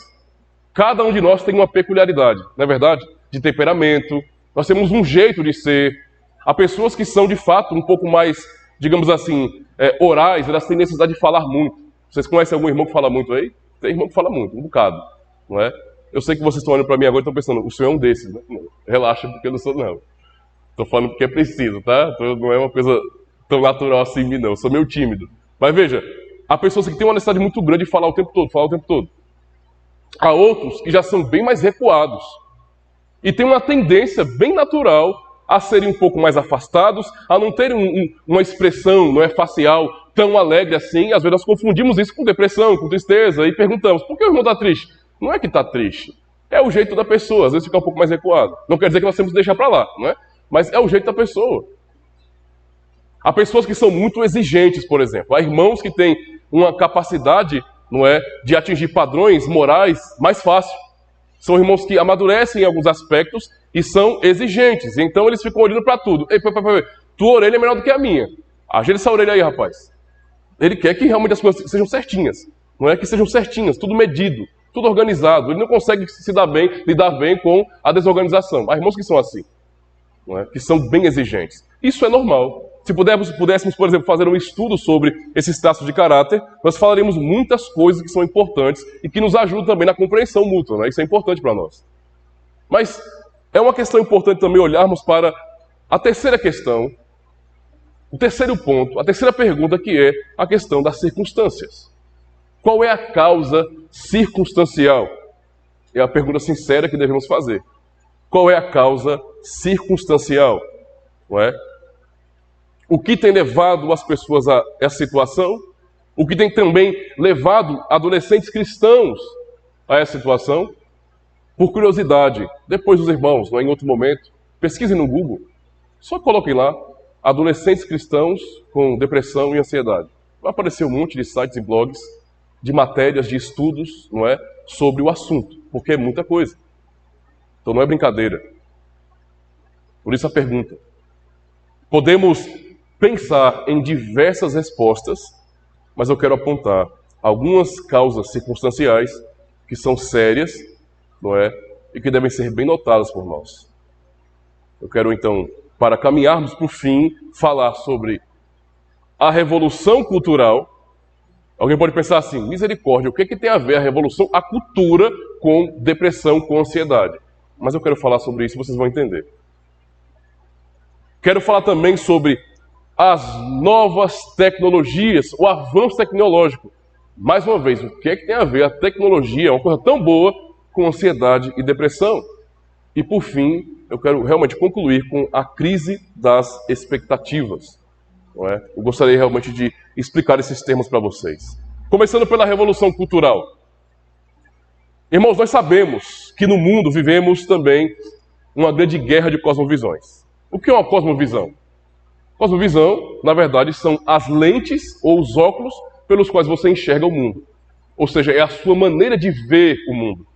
Cada um de nós tem uma peculiaridade, não é verdade? De temperamento, nós temos um jeito de ser. Há pessoas que são, de fato, um pouco mais, digamos assim, orais, elas têm necessidade de falar muito. Vocês conhecem algum irmão que fala muito aí? Tem irmão que fala muito, um bocado, não é? Eu sei que vocês estão olhando para mim agora e estão pensando, o senhor é um desses, né? Não, relaxa, porque eu não sou, não. Estou falando porque é preciso, tá? Não é uma coisa tão natural assim em mim, não. Eu sou meio tímido. Mas veja, há pessoas que têm uma necessidade muito grande de falar o tempo todo, Há outros que já são bem mais recuados. E têm uma tendência bem natural a serem um pouco mais afastados, a não terem uma expressão, não é, facial tão alegre assim. Às vezes nós confundimos isso com depressão, com tristeza, e perguntamos, por que o irmão está triste? Não é que está triste, é o jeito da pessoa, às vezes fica um pouco mais recuado. Não quer dizer que nós temos que deixar para lá, não é? Mas é o jeito da pessoa. Há pessoas que são muito exigentes, por exemplo. Há irmãos que têm uma capacidade, não é, de atingir padrões morais mais fácil. São irmãos que amadurecem em alguns aspectos e são exigentes. Então eles ficam olhando para tudo. Ei, tua orelha é melhor do que a minha. Ajeita essa orelha aí, rapaz. Ele quer que realmente as coisas sejam certinhas. Não é que sejam certinhas, tudo medido, tudo organizado. Ele não consegue lidar bem com a desorganização. Há irmãos que são assim, não é? Que são bem exigentes. Isso é normal. Se pudéssemos, por exemplo, fazer um estudo sobre esses traços de caráter, nós falaríamos muitas coisas que são importantes e que nos ajudam também na compreensão mútua, né? Isso é importante para nós. Mas é uma questão importante também olharmos para a terceira questão, o terceiro ponto, a terceira pergunta, que é a questão das circunstâncias. Qual é a causa circunstancial? É a pergunta sincera que devemos fazer. Qual é a causa circunstancial? Não é? O que tem levado as pessoas a essa situação? O que tem também levado adolescentes cristãos a essa situação? Por curiosidade, depois os irmãos, não é, em outro momento, pesquisem no Google. Só coloquem lá, adolescentes cristãos com depressão e ansiedade. Vai aparecer um monte de sites e blogs, de matérias, de estudos, não é, sobre o assunto, porque é muita coisa. Então não é brincadeira. Por isso a pergunta. Podemos pensar em diversas respostas, mas eu quero apontar algumas causas circunstanciais que são sérias, não é, e que devem ser bem notadas por nós. Eu quero então, para caminharmos para o fim, falar sobre a revolução cultural. Alguém pode pensar assim, misericórdia, o que tem a ver a revolução, a cultura, com depressão, com ansiedade? Mas eu quero falar sobre isso, vocês vão entender. Quero falar também sobre as novas tecnologias, o avanço tecnológico. Mais uma vez, o que é que tem a ver a tecnologia, uma coisa tão boa, com ansiedade e depressão? E por fim, eu quero realmente concluir com a crise das expectativas. Não é? Eu gostaria realmente de explicar esses termos para vocês. Começando pela Revolução Cultural. Irmãos, nós sabemos que no mundo vivemos também uma grande guerra de cosmovisões. O que é uma cosmovisão? Cosmovisão, na verdade, são as lentes ou os óculos pelos quais você enxerga o mundo. Ou seja, é a sua maneira de ver o mundo.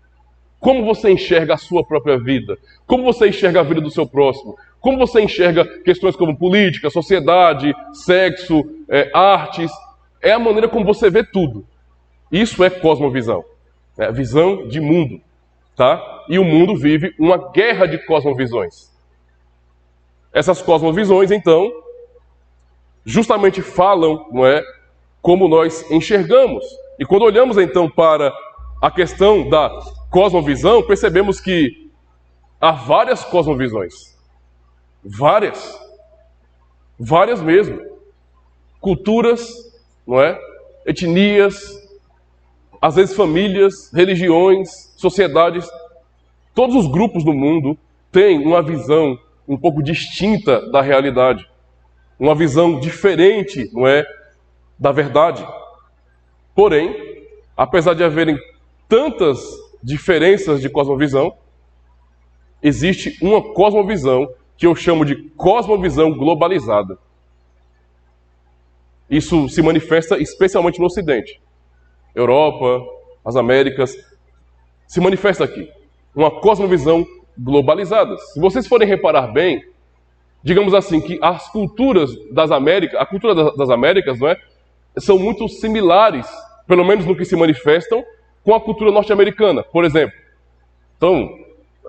Como você enxerga a sua própria vida? Como você enxerga a vida do seu próximo? Como você enxerga questões como política, sociedade, sexo, artes? É a maneira como você vê tudo. Isso é cosmovisão. É a visão de mundo. Tá? E o mundo vive uma guerra de cosmovisões. Essas cosmovisões, então, justamente falam, não é, como nós enxergamos. E quando olhamos, então, para a questão da cosmovisão, percebemos que há várias cosmovisões. Várias. Várias mesmo. Culturas, não é? Etnias, às vezes famílias, religiões, sociedades. Todos os grupos do mundo têm uma visão um pouco distinta da realidade. Uma visão diferente, não é, da verdade. Porém, apesar de haverem tantas diferenças de cosmovisão, existe uma cosmovisão que eu chamo de cosmovisão globalizada. Isso se manifesta especialmente no Ocidente. Europa, as Américas, se manifesta aqui. Uma cosmovisão globalizada. Se vocês forem reparar bem, digamos assim, que as culturas das Américas, a cultura das Américas, não é, são muito similares, pelo menos no que se manifestam, com a cultura norte-americana, por exemplo. Então,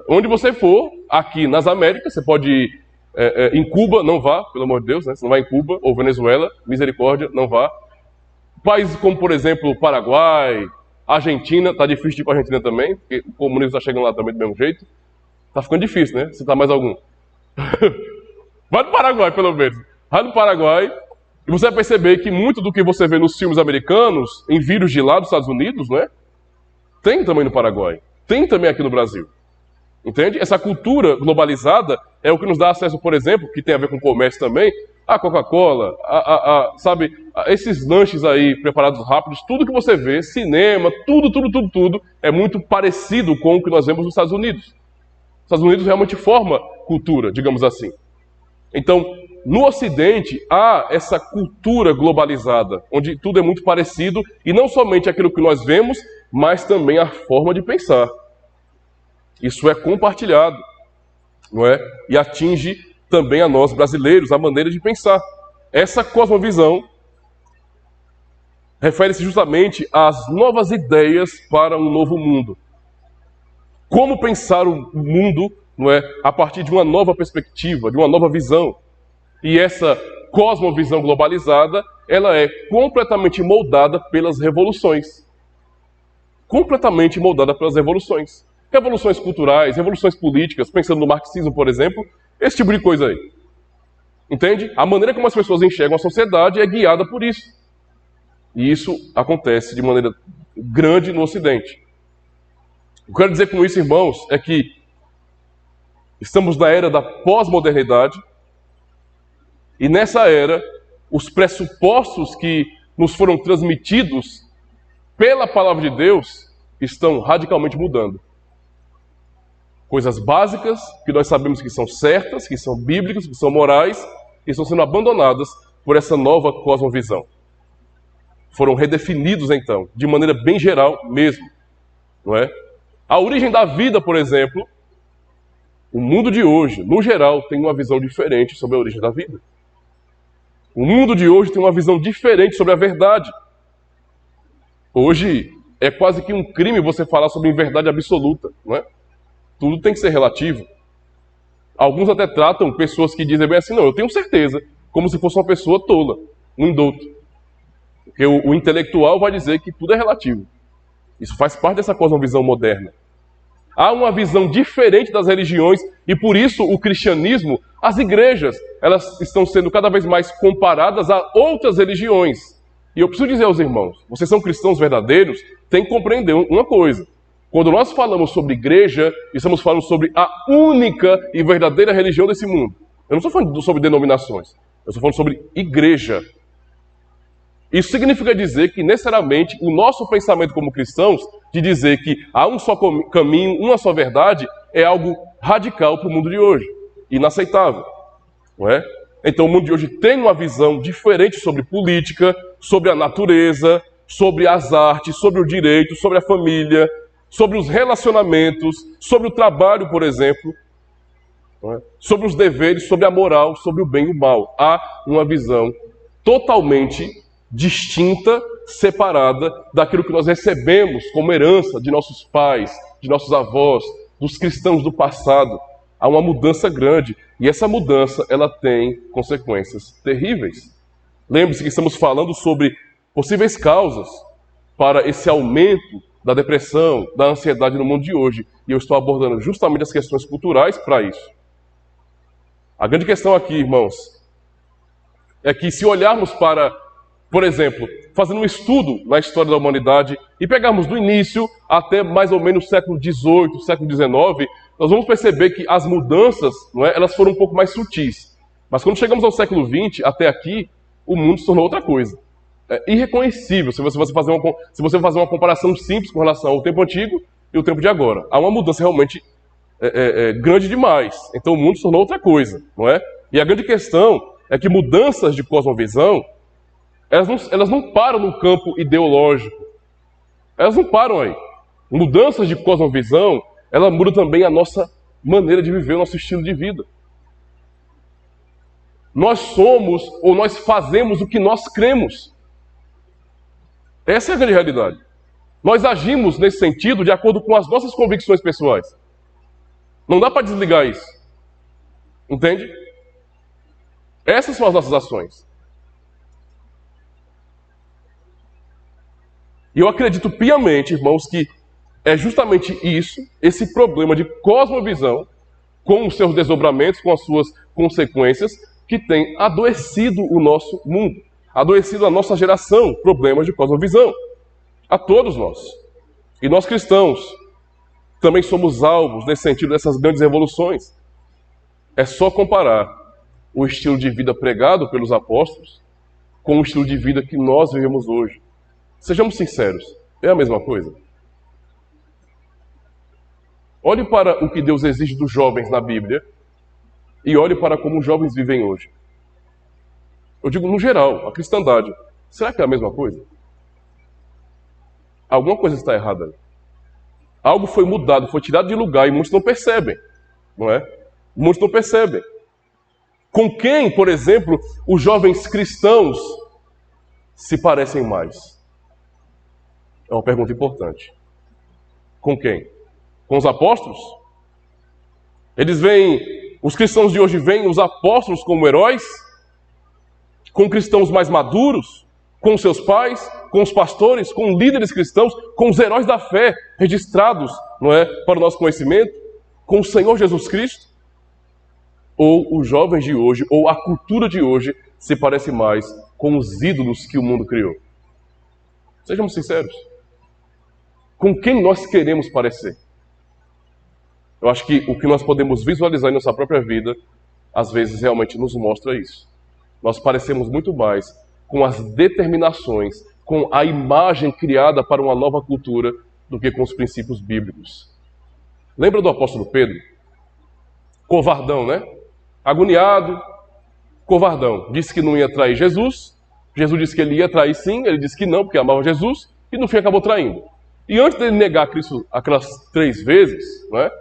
onde você for, aqui nas Américas, você pode ir em Cuba, não vá, pelo amor de Deus, né? Você não vai em Cuba, ou Venezuela, misericórdia, não vá. Países como, por exemplo, Paraguai, Argentina, tá difícil de ir para a Argentina também, porque o comunismo está chegando lá também do mesmo jeito. Tá ficando difícil, né? Citar mais algum. Vai no Paraguai, pelo menos. Vai no Paraguai, e você vai perceber que muito do que você vê nos filmes americanos, em vírus de lá dos Estados Unidos, né? Tem também no Paraguai. Tem também aqui no Brasil. Entende? Essa cultura globalizada é o que nos dá acesso, por exemplo, que tem a ver com comércio também, a Coca-Cola, sabe, esses lanches aí preparados rápidos, tudo que você vê, cinema, tudo, é muito parecido com o que nós vemos nos Estados Unidos. Os Estados Unidos realmente forma cultura, digamos assim. Então, no Ocidente, há essa cultura globalizada, onde tudo é muito parecido, e não somente aquilo que nós vemos, mas também a forma de pensar. Isso é compartilhado, não é? E atinge também a nós brasileiros, a maneira de pensar. Essa cosmovisão refere-se justamente às novas ideias para um novo mundo. Como pensar o mundo, não é, a partir de uma nova perspectiva, de uma nova visão. E essa cosmovisão globalizada, ela é completamente moldada pelas revoluções. Completamente moldada pelas revoluções. Revoluções culturais, revoluções políticas, pensando no marxismo, por exemplo, esse tipo de coisa aí. Entende? A maneira como as pessoas enxergam a sociedade é guiada por isso. E isso acontece de maneira grande no Ocidente. O que eu quero dizer com isso, irmãos, é que estamos na era da pós-modernidade, e nessa era, os pressupostos que nos foram transmitidos pela palavra de Deus estão radicalmente mudando. Coisas básicas, que nós sabemos que são certas, que são bíblicas, que são morais, estão sendo abandonadas por essa nova cosmovisão. Foram redefinidos, então, de maneira bem geral mesmo. Não é? A origem da vida, por exemplo, o mundo de hoje, no geral, tem uma visão diferente sobre a origem da vida. O mundo de hoje tem uma visão diferente sobre a verdade. Hoje é quase que um crime você falar sobre verdade absoluta, não é? Tudo tem que ser relativo. Alguns até tratam pessoas que dizem bem assim, não, eu tenho certeza, como se fosse uma pessoa tola, um indouto. Porque o intelectual vai dizer que tudo é relativo. Isso faz parte dessa cosmovisão moderna. Há uma visão diferente das religiões e por isso o cristianismo, as igrejas, elas estão sendo cada vez mais comparadas a outras religiões. E eu preciso dizer aos irmãos, vocês são cristãos verdadeiros, tem que compreender uma coisa. Quando nós falamos sobre igreja, estamos falando sobre a única e verdadeira religião desse mundo. Eu não estou falando sobre denominações, eu estou falando sobre igreja. Isso significa dizer que, necessariamente, o nosso pensamento como cristãos, de dizer que há um só caminho, uma só verdade, é algo radical para o mundo de hoje, inaceitável, não é? Então o mundo de hoje tem uma visão diferente sobre política, sobre a natureza, sobre as artes, sobre o direito, sobre a família, sobre os relacionamentos, sobre o trabalho, por exemplo, não é? Sobre os deveres, sobre a moral, sobre o bem e o mal. Há uma visão totalmente distinta, separada daquilo que nós recebemos como herança de nossos pais, de nossos avós, dos cristãos do passado. Há uma mudança grande e essa mudança ela tem consequências terríveis. Lembre-se que estamos falando sobre possíveis causas para esse aumento da depressão, da ansiedade no mundo de hoje. E eu estou abordando justamente as questões culturais para isso. A grande questão aqui, irmãos, é que se olharmos para, por exemplo, fazendo um estudo na história da humanidade e pegarmos do início até mais ou menos o século XVIII, século XIX, nós vamos perceber que as mudanças, não é, elas foram um pouco mais sutis. Mas quando chegamos ao século XX, até aqui, o mundo se tornou outra coisa. É irreconhecível se você fazer uma comparação simples com relação ao tempo antigo e o tempo de agora. Há uma mudança realmente grande demais. Então o mundo se tornou outra coisa, não é? E a grande questão é que mudanças de cosmovisão, elas não param no campo ideológico. Elas não param aí. Mudanças de cosmovisão, ela muda também a nossa maneira de viver, o nosso estilo de vida. Nós somos ou nós fazemos o que nós cremos. Essa é a grande realidade. Nós agimos nesse sentido de acordo com as nossas convicções pessoais. Não dá para desligar isso. Entende? Essas são as nossas ações. E eu acredito piamente, irmãos, que é justamente isso, esse problema de cosmovisão, com os seus desdobramentos, com as suas consequências, que tem adoecido o nosso mundo, adoecido a nossa geração, problemas de cosmovisão, a todos nós. E nós cristãos também somos alvos nesse sentido dessas grandes revoluções. É só comparar o estilo de vida pregado pelos apóstolos com o estilo de vida que nós vivemos hoje. Sejamos sinceros, é a mesma coisa. Olhe para o que Deus exige dos jovens na Bíblia e olhe para como os jovens vivem hoje. Eu digo no geral, a cristandade. Será que é a mesma coisa? Alguma coisa está errada. Algo foi mudado, foi tirado de lugar e muitos não percebem, não é? Muitos não percebem. Com quem, por exemplo, os jovens cristãos se parecem mais? É uma pergunta importante. Com quem? Com os apóstolos? Os cristãos de hoje veem os apóstolos como heróis? Com cristãos mais maduros? Com seus pais? Com os pastores? Com líderes cristãos? Com os heróis da fé registrados, não é, para o nosso conhecimento? Com o Senhor Jesus Cristo? Ou os jovens de hoje, ou a cultura de hoje, se parece mais com os ídolos que o mundo criou? Sejamos sinceros. Com quem nós queremos parecer? Eu acho que o que nós podemos visualizar em nossa própria vida, às vezes realmente nos mostra isso. Nós parecemos muito mais com as determinações, com a imagem criada para uma nova cultura, do que com os princípios bíblicos. Lembra do apóstolo Pedro? Covardão, né? Agoniado, covardão. Disse que não ia trair Jesus. Jesus disse que ele ia trair sim, ele disse que não, porque amava Jesus, e no fim acabou traindo. E antes dele negar Cristo aquelas 3 vezes, né,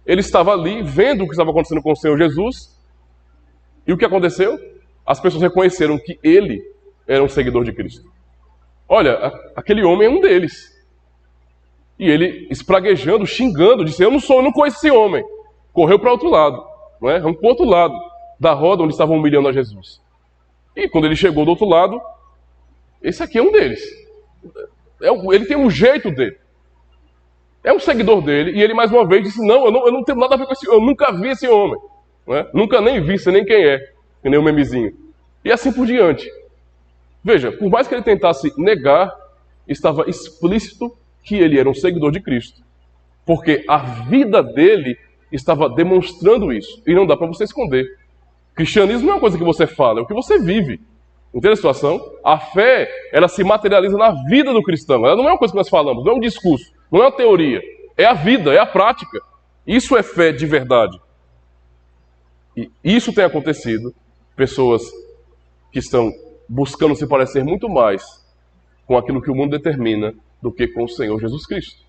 ele estava ali vendo o que estava acontecendo com o Senhor Jesus. E o que aconteceu? As pessoas reconheceram que ele era um seguidor de Cristo. Olha, aquele homem é um deles. E ele, espraguejando, xingando, disse: eu não conheço esse homem. Correu para outro lado, não é? Para o outro lado da roda onde estavam humilhando a Jesus. E quando ele chegou do outro lado, esse aqui é um deles. Ele tem um jeito dele. É um seguidor dele. E ele mais uma vez disse: não, eu não tenho nada a ver com esse homem. Eu nunca vi esse homem. Não é? Nunca nem vi, sei nem quem é, que nem o memezinho. E assim por diante. Veja, por mais que ele tentasse negar, estava explícito que ele era um seguidor de Cristo. Porque a vida dele estava demonstrando isso. E não dá para você esconder. Cristianismo não é uma coisa que você fala, é o que você vive. Entende a situação? A fé, ela se materializa na vida do cristão. Ela não é uma coisa que nós falamos, não é um discurso, não é uma teoria. É a vida, é a prática. Isso é fé de verdade. E isso tem acontecido. Pessoas que estão buscando se parecer muito mais com aquilo que o mundo determina do que com o Senhor Jesus Cristo.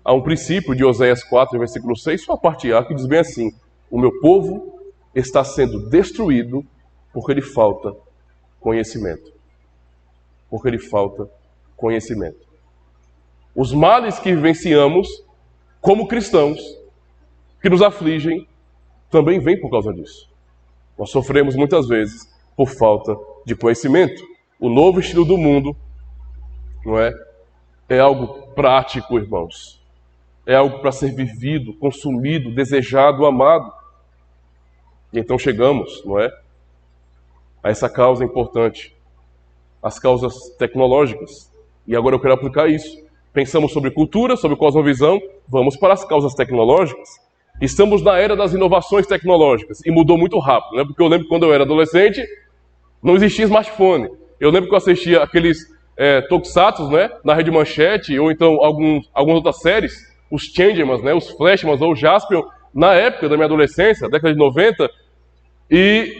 Há um princípio de Oséias 4, versículo 6, sua parte A, que diz bem assim: o meu povo está sendo destruído porque lhe falta conhecimento. Porque lhe falta conhecimento. Os males que vivenciamos como cristãos, que nos afligem, também vêm por causa disso. Nós sofremos muitas vezes por falta de conhecimento. O novo estilo do mundo, não é? É algo prático, irmãos. É algo para ser vivido, consumido, desejado, amado. E então chegamos, não é? A essa causa importante. As causas tecnológicas. E agora eu quero aplicar isso. Pensamos sobre cultura, sobre cosmovisão, vamos para as causas tecnológicas. Estamos na era das inovações tecnológicas e mudou muito rápido, né? Porque eu lembro que quando eu era adolescente, não existia smartphone. Eu lembro que eu assistia aqueles tokusatsu, né? Na Rede Manchete, ou então algumas outras séries, os Changemans, né? Os Flashmans ou o Jaspion, na época da minha adolescência, década de 90, e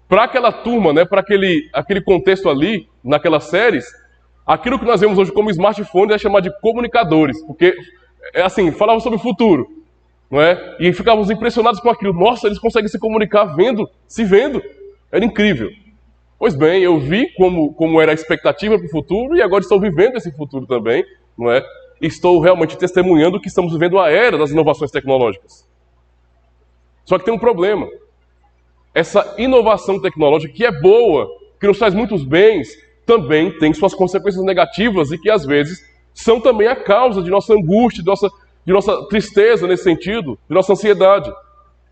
para aquela turma, né? Para aquele contexto ali, naquelas séries, aquilo que nós vemos hoje como smartphone é chamado de comunicadores, porque, assim, falavam sobre o futuro. Não é? E ficávamos impressionados com aquilo. Nossa, eles conseguem se comunicar se vendo. Era incrível. Pois bem, eu vi como era a expectativa para o futuro e agora estou vivendo esse futuro também. Não é? Estou realmente testemunhando que estamos vivendo a era das inovações tecnológicas. Só que tem um problema. Essa inovação tecnológica, que é boa, que nos traz muitos bens, também tem suas consequências negativas e que às vezes são também a causa de nossa angústia, de nossa tristeza nesse sentido, de nossa ansiedade.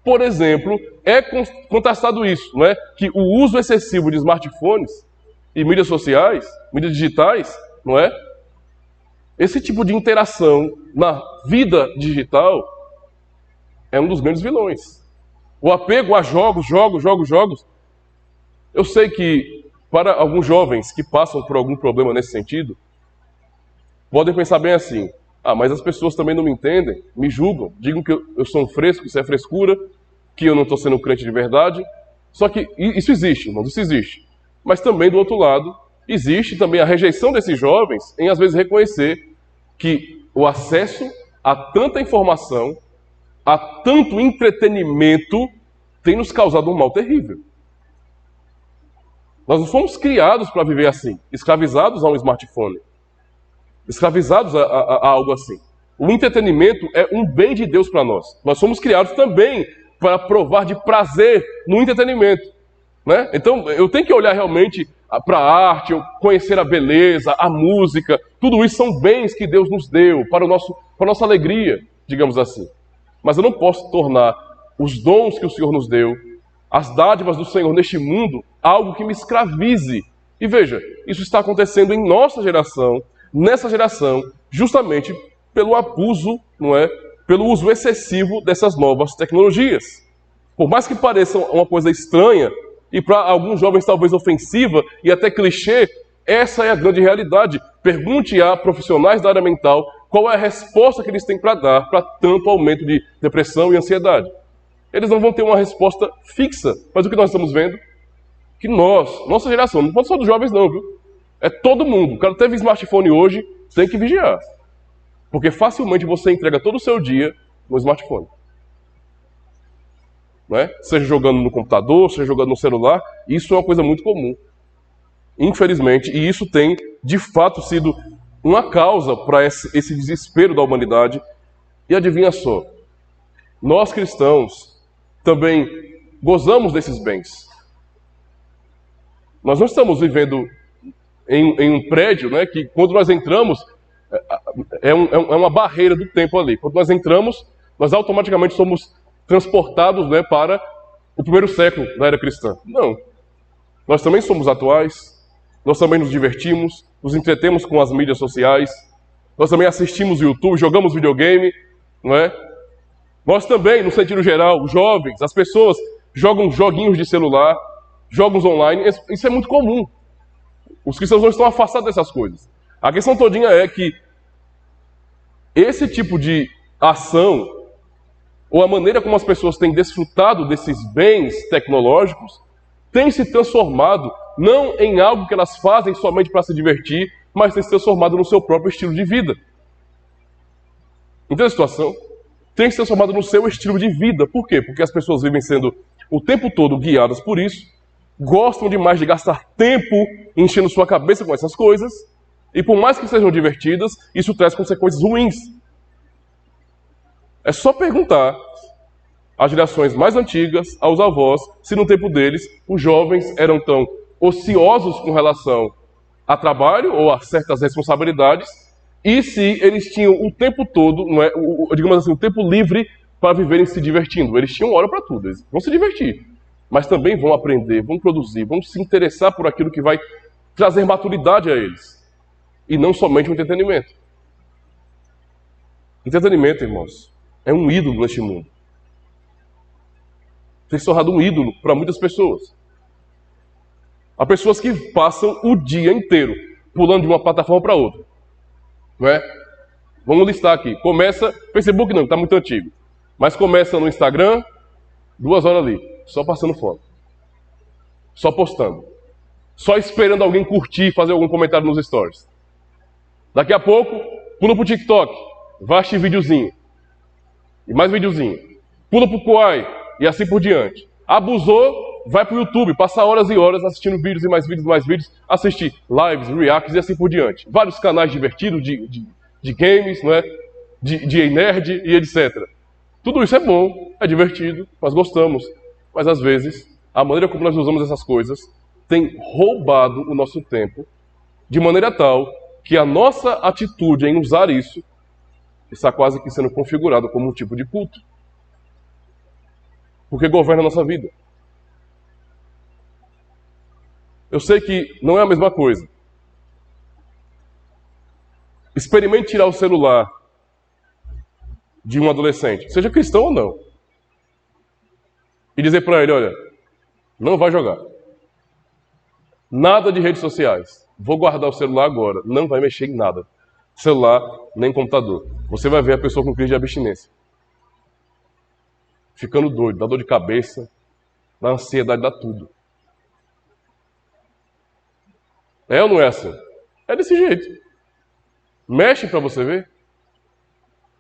Por exemplo, é contestado isso, não é? Que o uso excessivo de smartphones e mídias sociais, mídias digitais, não é? Esse tipo de interação na vida digital é um dos grandes vilões. O apego a jogos. Eu sei que para alguns jovens que passam por algum problema nesse sentido, podem pensar bem assim: ah, mas as pessoas também não me entendem, me julgam, digam que eu sou um fresco, isso é frescura, que eu não estou sendo crente de verdade. Só que isso existe, irmãos, isso existe. Mas também, do outro lado, existe também a rejeição desses jovens em, às vezes, reconhecer que o acesso a tanta informação, a tanto entretenimento, tem nos causado um mal terrível. Nós não fomos criados para viver assim, escravizados a um smartphone. Escravizados a algo assim. O entretenimento é um bem de Deus para nós. Nós somos criados também para provar de prazer no entretenimento. Né? Então, eu tenho que olhar realmente para a arte, conhecer a beleza, a música. Tudo isso são bens que Deus nos deu para a nossa alegria, digamos assim. Mas eu não posso tornar os dons que o Senhor nos deu, as dádivas do Senhor neste mundo, algo que me escravize. E veja, isso está acontecendo em nossa geração, nessa geração, justamente pelo abuso, não é? Pelo uso excessivo dessas novas tecnologias. Por mais que pareça uma coisa estranha, e para alguns jovens talvez ofensiva e até clichê, essa é a grande realidade. Pergunte a profissionais da área mental qual é a resposta que eles têm para dar para tanto aumento de depressão e ansiedade. Eles não vão ter uma resposta fixa. Mas o que nós estamos vendo? Que nossa geração, não pode só dos jovens não, viu? É todo mundo. O cara teve smartphone hoje, tem que vigiar. Porque facilmente você entrega todo o seu dia no smartphone. Não é? Seja jogando no computador, seja jogando no celular, isso é uma coisa muito comum. Infelizmente, e isso tem, de fato, sido uma causa para esse desespero da humanidade. E adivinha só, nós cristãos também gozamos desses bens. Nós não estamos vivendo em um prédio, né, que quando nós entramos, é uma barreira do tempo ali. Quando nós entramos, nós automaticamente somos transportados, né, para o primeiro século da era cristã. Não. Nós também somos atuais, nós também nos divertimos, nos entretemos com as mídias sociais, nós também assistimos YouTube, jogamos videogame, não é? Nós também, no sentido geral, os jovens, as pessoas jogam joguinhos de celular, jogos online, isso é muito comum. Os cristãos não estão afastados dessas coisas. A questão todinha é que esse tipo de ação, ou a maneira como as pessoas têm desfrutado desses bens tecnológicos, tem se transformado não em algo que elas fazem somente para se divertir, mas tem se transformado no seu próprio estilo de vida. Entende a situação? Tem se transformado no seu estilo de vida. Por quê? Porque as pessoas vivem sendo o tempo todo guiadas por isso, gostam demais de gastar tempo enchendo sua cabeça com essas coisas, e por mais que sejam divertidas, isso traz consequências ruins. É só perguntar às gerações mais antigas, aos avós, se no tempo deles os jovens eram tão ociosos com relação a trabalho ou a certas responsabilidades, e se eles tinham o tempo todo, não é, digamos assim, o tempo livre para viverem se divertindo. Eles tinham hora para tudo, eles vão se divertir, mas também vão aprender, vão produzir, vão se interessar por aquilo que vai trazer maturidade a eles, e não somente o entretenimento. Entretenimento, irmãos, é um ídolo neste mundo. Tem se tornado um ídolo para muitas pessoas. Há pessoas que passam o dia inteiro pulando de uma plataforma para outra. Não é? Vamos listar aqui. Começa, Facebook não, está muito antigo. Mas começa no Instagram, 2 horas ali, só passando fome. Só postando. Só esperando alguém curtir e fazer algum comentário nos stories. Daqui a pouco, pula pro TikTok, vai assistir videozinho. E mais videozinho. Pula pro Kuai, e assim por diante. Abusou, vai pro YouTube, passa horas e horas assistindo vídeos e mais vídeos, assistir lives, reacts e assim por diante. Vários canais divertidos de games, não é? de nerd e etc. Tudo isso é bom, é divertido, nós gostamos. Mas às vezes, a maneira como nós usamos essas coisas tem roubado o nosso tempo de maneira tal que a nossa atitude em usar isso está quase que sendo configurada como um tipo de culto. Porque governa a nossa vida. Eu sei que não é a mesma coisa. Experimente tirar o celular de um adolescente, seja cristão ou não, e dizer para ele, olha, não vai jogar. Nada de redes sociais. Vou guardar o celular agora. Não vai mexer em nada. Celular, nem computador. Você vai ver a pessoa com crise de abstinência. Ficando doido, dá dor de cabeça, dá ansiedade, dá tudo. É ou não é assim? É desse jeito. Mexe para você ver.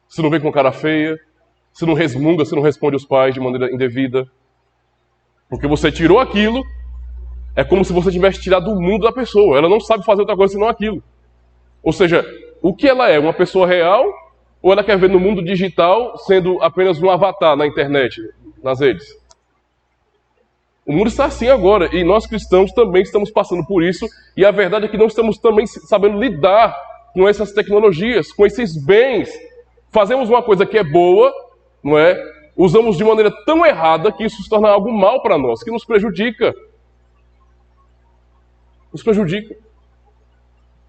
Se não vem com cara feia, se não resmunga, se não responde os pais de maneira indevida. Porque você tirou aquilo, é como se você tivesse tirado do mundo da pessoa. Ela não sabe fazer outra coisa senão aquilo. Ou seja, o que ela é? Uma pessoa real? Ou ela quer ver no mundo digital sendo apenas um avatar na internet, nas redes? O mundo está assim agora, e nós cristãos também estamos passando por isso, e a verdade é que não estamos também sabendo lidar com essas tecnologias, com esses bens. Fazemos uma coisa que é boa, não é? Usamos de maneira tão errada que isso se torna algo mal para nós, que nos prejudica. Nos prejudica.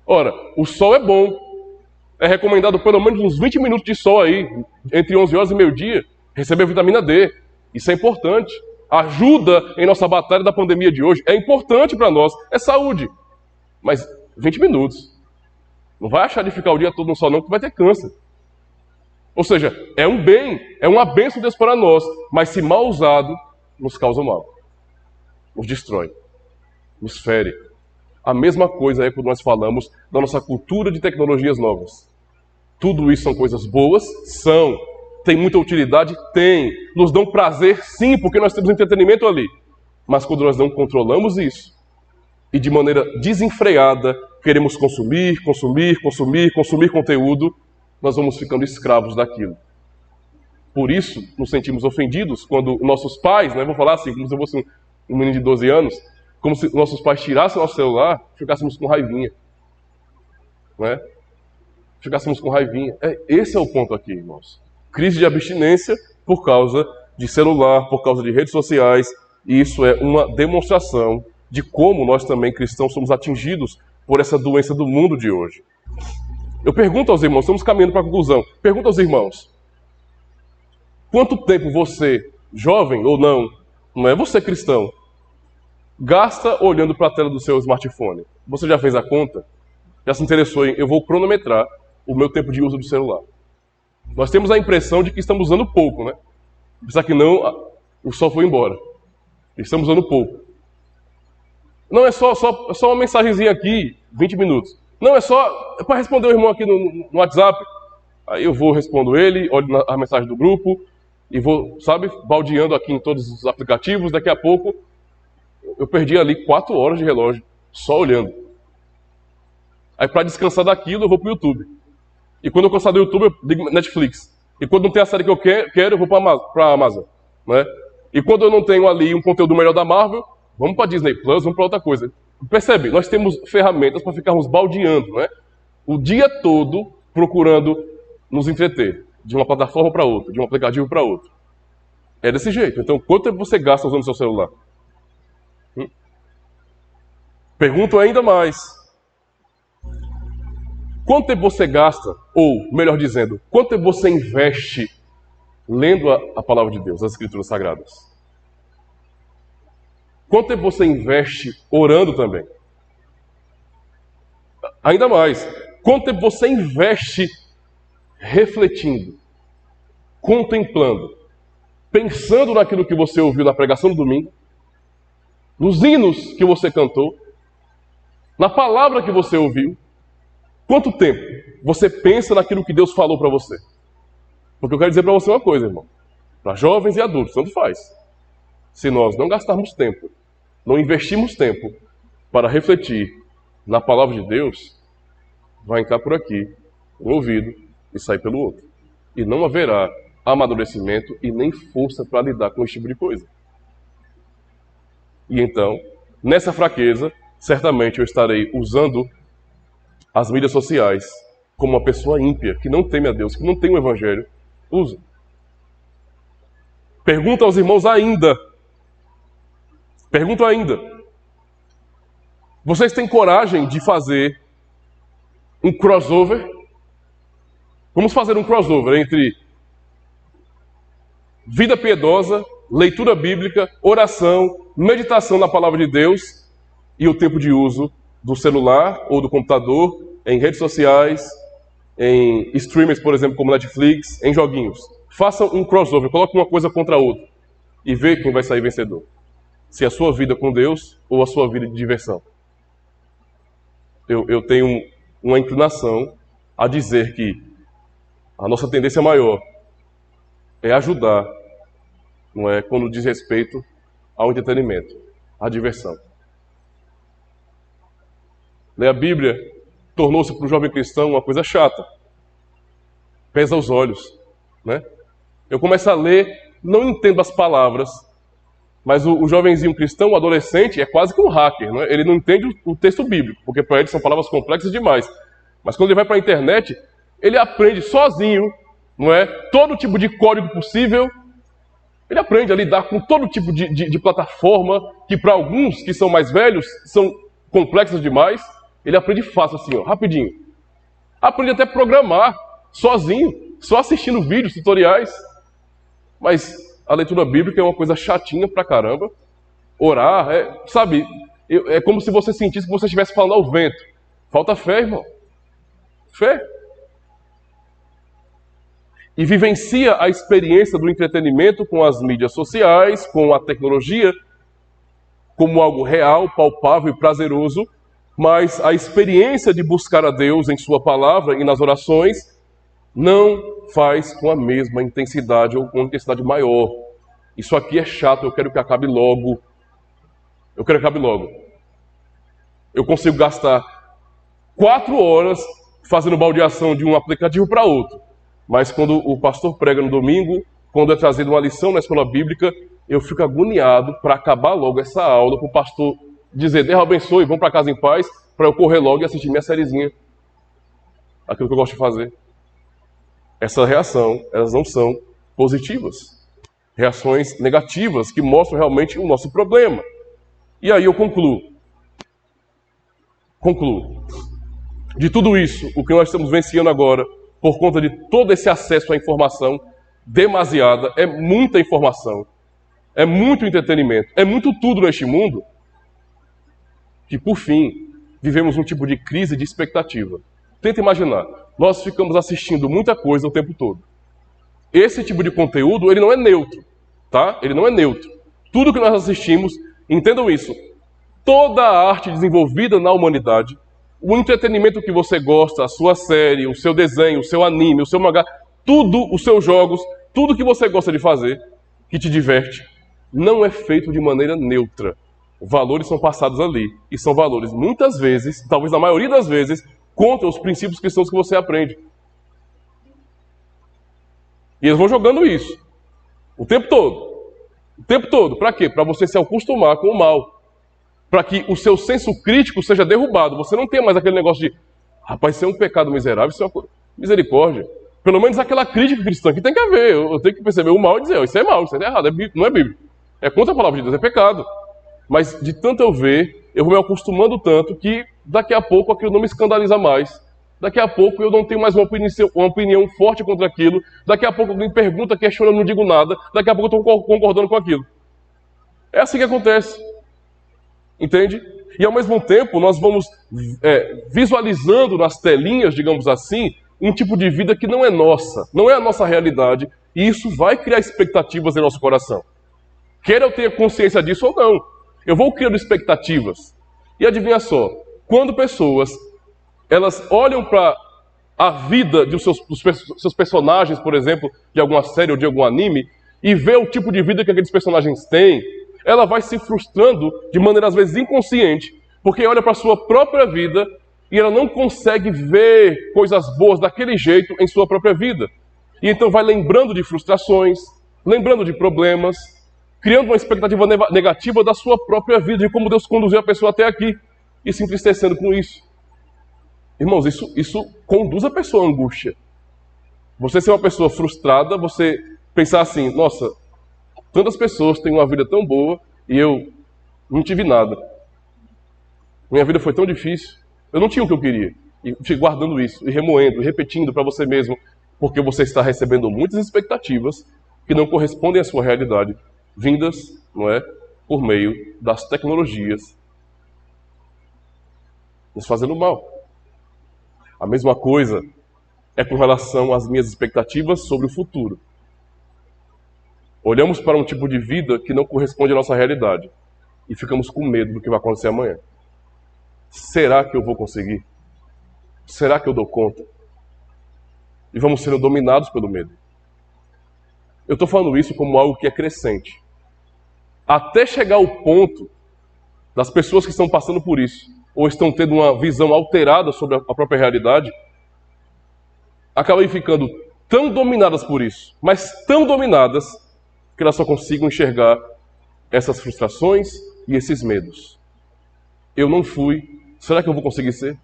Ora, o sol é bom. É recomendado pelo menos uns 20 minutos de sol aí, entre 11 horas e meio-dia, receber vitamina D. Isso é importante. Ajuda em nossa batalha da pandemia de hoje. É importante para nós. É saúde. Mas 20 minutos. Não vai achar de ficar o dia todo no sol não, que vai ter câncer. Ou seja, é um bem, é uma bênção de Deus para nós, mas se mal usado, nos causa mal. Nos destrói. Nos fere. A mesma coisa é quando nós falamos da nossa cultura de tecnologias novas. Tudo isso são coisas boas? São. Tem muita utilidade? Tem. Nos dão prazer? Sim, porque nós temos entretenimento ali. Mas quando nós não controlamos isso, e de maneira desenfreada, queremos consumir conteúdo, nós vamos ficando escravos daquilo. Por isso, nos sentimos ofendidos quando nossos pais, né, vou falar assim, como se eu fosse um menino de 12 anos, como se nossos pais tirassem nosso celular, ficássemos com raivinha. Não é? Ficássemos com raivinha. Esse é o ponto aqui, irmãos. Crise de abstinência por causa de celular, por causa de redes sociais, e isso é uma demonstração de como nós também, cristãos, somos atingidos por essa doença do mundo de hoje. Eu pergunto aos irmãos, estamos caminhando para a conclusão, pergunto aos irmãos, quanto tempo você, jovem ou não é você cristão, gasta olhando para a tela do seu smartphone? Você já fez a conta? Já se interessou em, eu vou cronometrar o meu tempo de uso do celular? Nós temos a impressão de que estamos usando pouco, né? Pensar que não, o sol foi embora. Estamos usando pouco. Não é só uma mensagenzinha aqui, 20 minutos. Não, é para responder o irmão aqui no WhatsApp. Aí eu vou, respondo ele, olho a mensagem do grupo e vou, baldeando aqui em todos os aplicativos. Daqui a pouco, eu perdi ali 4 horas de relógio, só olhando. Aí para descansar daquilo, eu vou para o YouTube. E quando eu cansar do YouTube, eu ligo Netflix. E quando não tem a série que eu quero, eu vou para a Amazon. Né? E quando eu não tenho ali um conteúdo melhor da Marvel, vamos para Disney Plus, vamos para outra coisa. Percebe? Nós temos ferramentas para ficarmos baldeando, né? O dia todo procurando nos entreter, de uma plataforma para outra, de um aplicativo para outro. É desse jeito. Então, quanto tempo você gasta usando seu celular? Pergunto ainda mais. Quanto tempo você gasta, ou, melhor dizendo, quanto tempo você investe lendo a palavra de Deus, as Escrituras Sagradas? Quanto tempo você investe orando também? Ainda mais, quanto tempo você investe refletindo, contemplando, pensando naquilo que você ouviu na pregação do domingo, nos hinos que você cantou, na palavra que você ouviu? Quanto tempo você pensa naquilo que Deus falou para você? Porque eu quero dizer para você uma coisa, irmão. Para jovens e adultos, tanto faz. Se nós não gastarmos tempo, não investirmos tempo para refletir na palavra de Deus, vai entrar por aqui, um ouvido, e sair pelo outro. E não haverá amadurecimento e nem força para lidar com esse tipo de coisa. E então, nessa fraqueza, certamente eu estarei usando as mídias sociais como uma pessoa ímpia, que não teme a Deus, que não tem o Evangelho, usa. Pergunto aos irmãos ainda. Vocês têm coragem de fazer um crossover? Vamos fazer um crossover entre vida piedosa, leitura bíblica, oração, meditação na palavra de Deus e o tempo de uso do celular ou do computador, em redes sociais, em streamers, por exemplo, como Netflix, em joguinhos. Façam um crossover, coloquem uma coisa contra a outra e vê quem vai sair vencedor. Se a sua vida com Deus ou a sua vida de diversão. Eu tenho uma inclinação a dizer que a nossa tendência maior é ajudar, não é, quando diz respeito ao entretenimento, à diversão. Ler a Bíblia tornou-se para o jovem cristão uma coisa chata. Pesa os olhos, né? Eu começo a ler, não entendo as palavras, mas o jovenzinho cristão, o adolescente, é quase que um hacker, né? Ele não entende o texto bíblico, porque para ele são palavras complexas demais. Mas quando ele vai para a internet, ele aprende sozinho, não é? Todo tipo de código possível. Ele aprende a lidar com todo tipo de plataforma, que para alguns que são mais velhos, são complexas demais. Ele aprende fácil, assim, ó, rapidinho. Aprende até a programar sozinho, só assistindo vídeos, tutoriais. Mas a leitura bíblica é uma coisa chatinha pra caramba. Orar, é como se você sentisse que você estivesse falando ao vento. Falta fé, irmão. Fé. E vivencia a experiência do entretenimento com as mídias sociais, com a tecnologia, como algo real, palpável e prazeroso, mas a experiência de buscar a Deus em sua palavra e nas orações não faz com a mesma intensidade ou com uma intensidade maior. Isso aqui é chato, eu quero que acabe logo. Eu consigo gastar 4 horas fazendo baldeação de um aplicativo para outro. Mas quando o pastor prega no domingo, quando é trazido uma lição na escola bíblica, eu fico agoniado para acabar logo essa aula, para o pastor dizer, Deus abençoe, vão para casa em paz, para eu correr logo e assistir minha sériezinha. Aquilo que eu gosto de fazer. Essa reação, elas não são positivas. reações negativas que mostram realmente o nosso problema. E aí eu concluo. De tudo isso, o que nós estamos vivenciando agora, por conta de todo esse acesso à informação demasiada, é muita informação, é muito entretenimento, é muito tudo neste mundo, que por fim, vivemos um tipo de crise de expectativa. Tenta imaginar, nós ficamos assistindo muita coisa o tempo todo. Esse tipo de conteúdo, ele não é neutro, tá? Ele não é neutro. Tudo que nós assistimos, entendam isso, toda a arte desenvolvida na humanidade, o entretenimento que você gosta, a sua série, o seu desenho, o seu anime, o seu mangá, tudo, os seus jogos, tudo que você gosta de fazer, que te diverte, não é feito de maneira neutra. Valores são passados ali, e são valores, muitas vezes, talvez na maioria das vezes, contra os princípios cristãos que você aprende. E eles vão jogando isso, o tempo todo. O tempo todo, para quê? Para você se acostumar com o mal. Para que o seu senso crítico seja derrubado. Você não tenha mais aquele negócio de, rapaz, isso é um pecado miserável, isso é uma misericórdia. Pelo menos aquela crítica cristã que tem que haver. Eu tenho que perceber o mal e dizer, isso é mal, isso é errado, não é bíblico. É contra a palavra de Deus, é pecado. Mas de tanto eu ver, eu vou me acostumando tanto que daqui a pouco aquilo não me escandaliza mais. Daqui a pouco eu não tenho mais uma opinião forte contra aquilo. Daqui a pouco alguém pergunta, questiona, eu não digo nada. Daqui a pouco eu estou concordando com aquilo. É assim que acontece. Entende? E ao mesmo tempo nós vamos visualizando nas telinhas, digamos assim, um tipo de vida que não é nossa, não é a nossa realidade, e isso vai criar expectativas em nosso coração. Quer eu tenha consciência disso ou não, eu vou criando expectativas. E adivinha só, quando pessoas elas olham para a vida dos seus personagens, por exemplo, de alguma série ou de algum anime, e vê o tipo de vida que aqueles personagens têm, ela vai se frustrando de maneira às vezes inconsciente, porque olha para a sua própria vida e ela não consegue ver coisas boas daquele jeito em sua própria vida. E então vai lembrando de frustrações, lembrando de problemas, criando uma expectativa negativa da sua própria vida, de como Deus conduziu a pessoa até aqui, e se entristecendo com isso. Irmãos, isso conduz a pessoa à angústia. Você ser uma pessoa frustrada, você pensar assim, nossa, tantas pessoas têm uma vida tão boa e eu não tive nada. Minha vida foi tão difícil, eu não tinha o que eu queria. E fico guardando isso, e remoendo, e repetindo para você mesmo, porque você está recebendo muitas expectativas que não correspondem à sua realidade, vindas, não é, por meio das tecnologias, nos fazendo mal. A mesma coisa é com relação às minhas expectativas sobre o futuro. Olhamos para um tipo de vida que não corresponde à nossa realidade e ficamos com medo do que vai acontecer amanhã. Será que eu vou conseguir? Será que eu dou conta? E vamos sendo dominados pelo medo. Eu estou falando isso como algo que é crescente. Até chegar ao ponto das pessoas que estão passando por isso, ou estão tendo uma visão alterada sobre a própria realidade, acabam ficando tão dominadas por isso, mas tão dominadas, que elas só consigam enxergar essas frustrações e esses medos. Eu não fui, será que eu vou conseguir ser?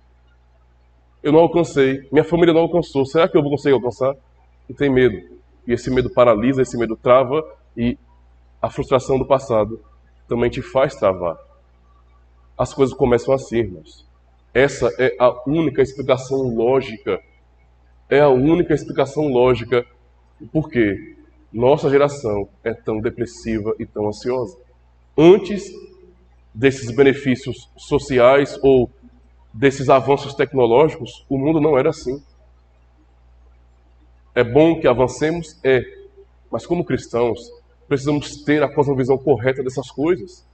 Eu não alcancei, minha família não alcançou, será que eu vou conseguir alcançar? E tem medo. E esse medo paralisa, esse medo trava, e a frustração do passado também te faz travar. As coisas começam assim, irmãos. Essa é a única explicação lógica. É a única explicação lógica por que nossa geração é tão depressiva e tão ansiosa. Antes desses benefícios sociais ou desses avanços tecnológicos, o mundo não era assim. É bom que avancemos? É. Mas como cristãos, precisamos ter a cosmovisão correta dessas coisas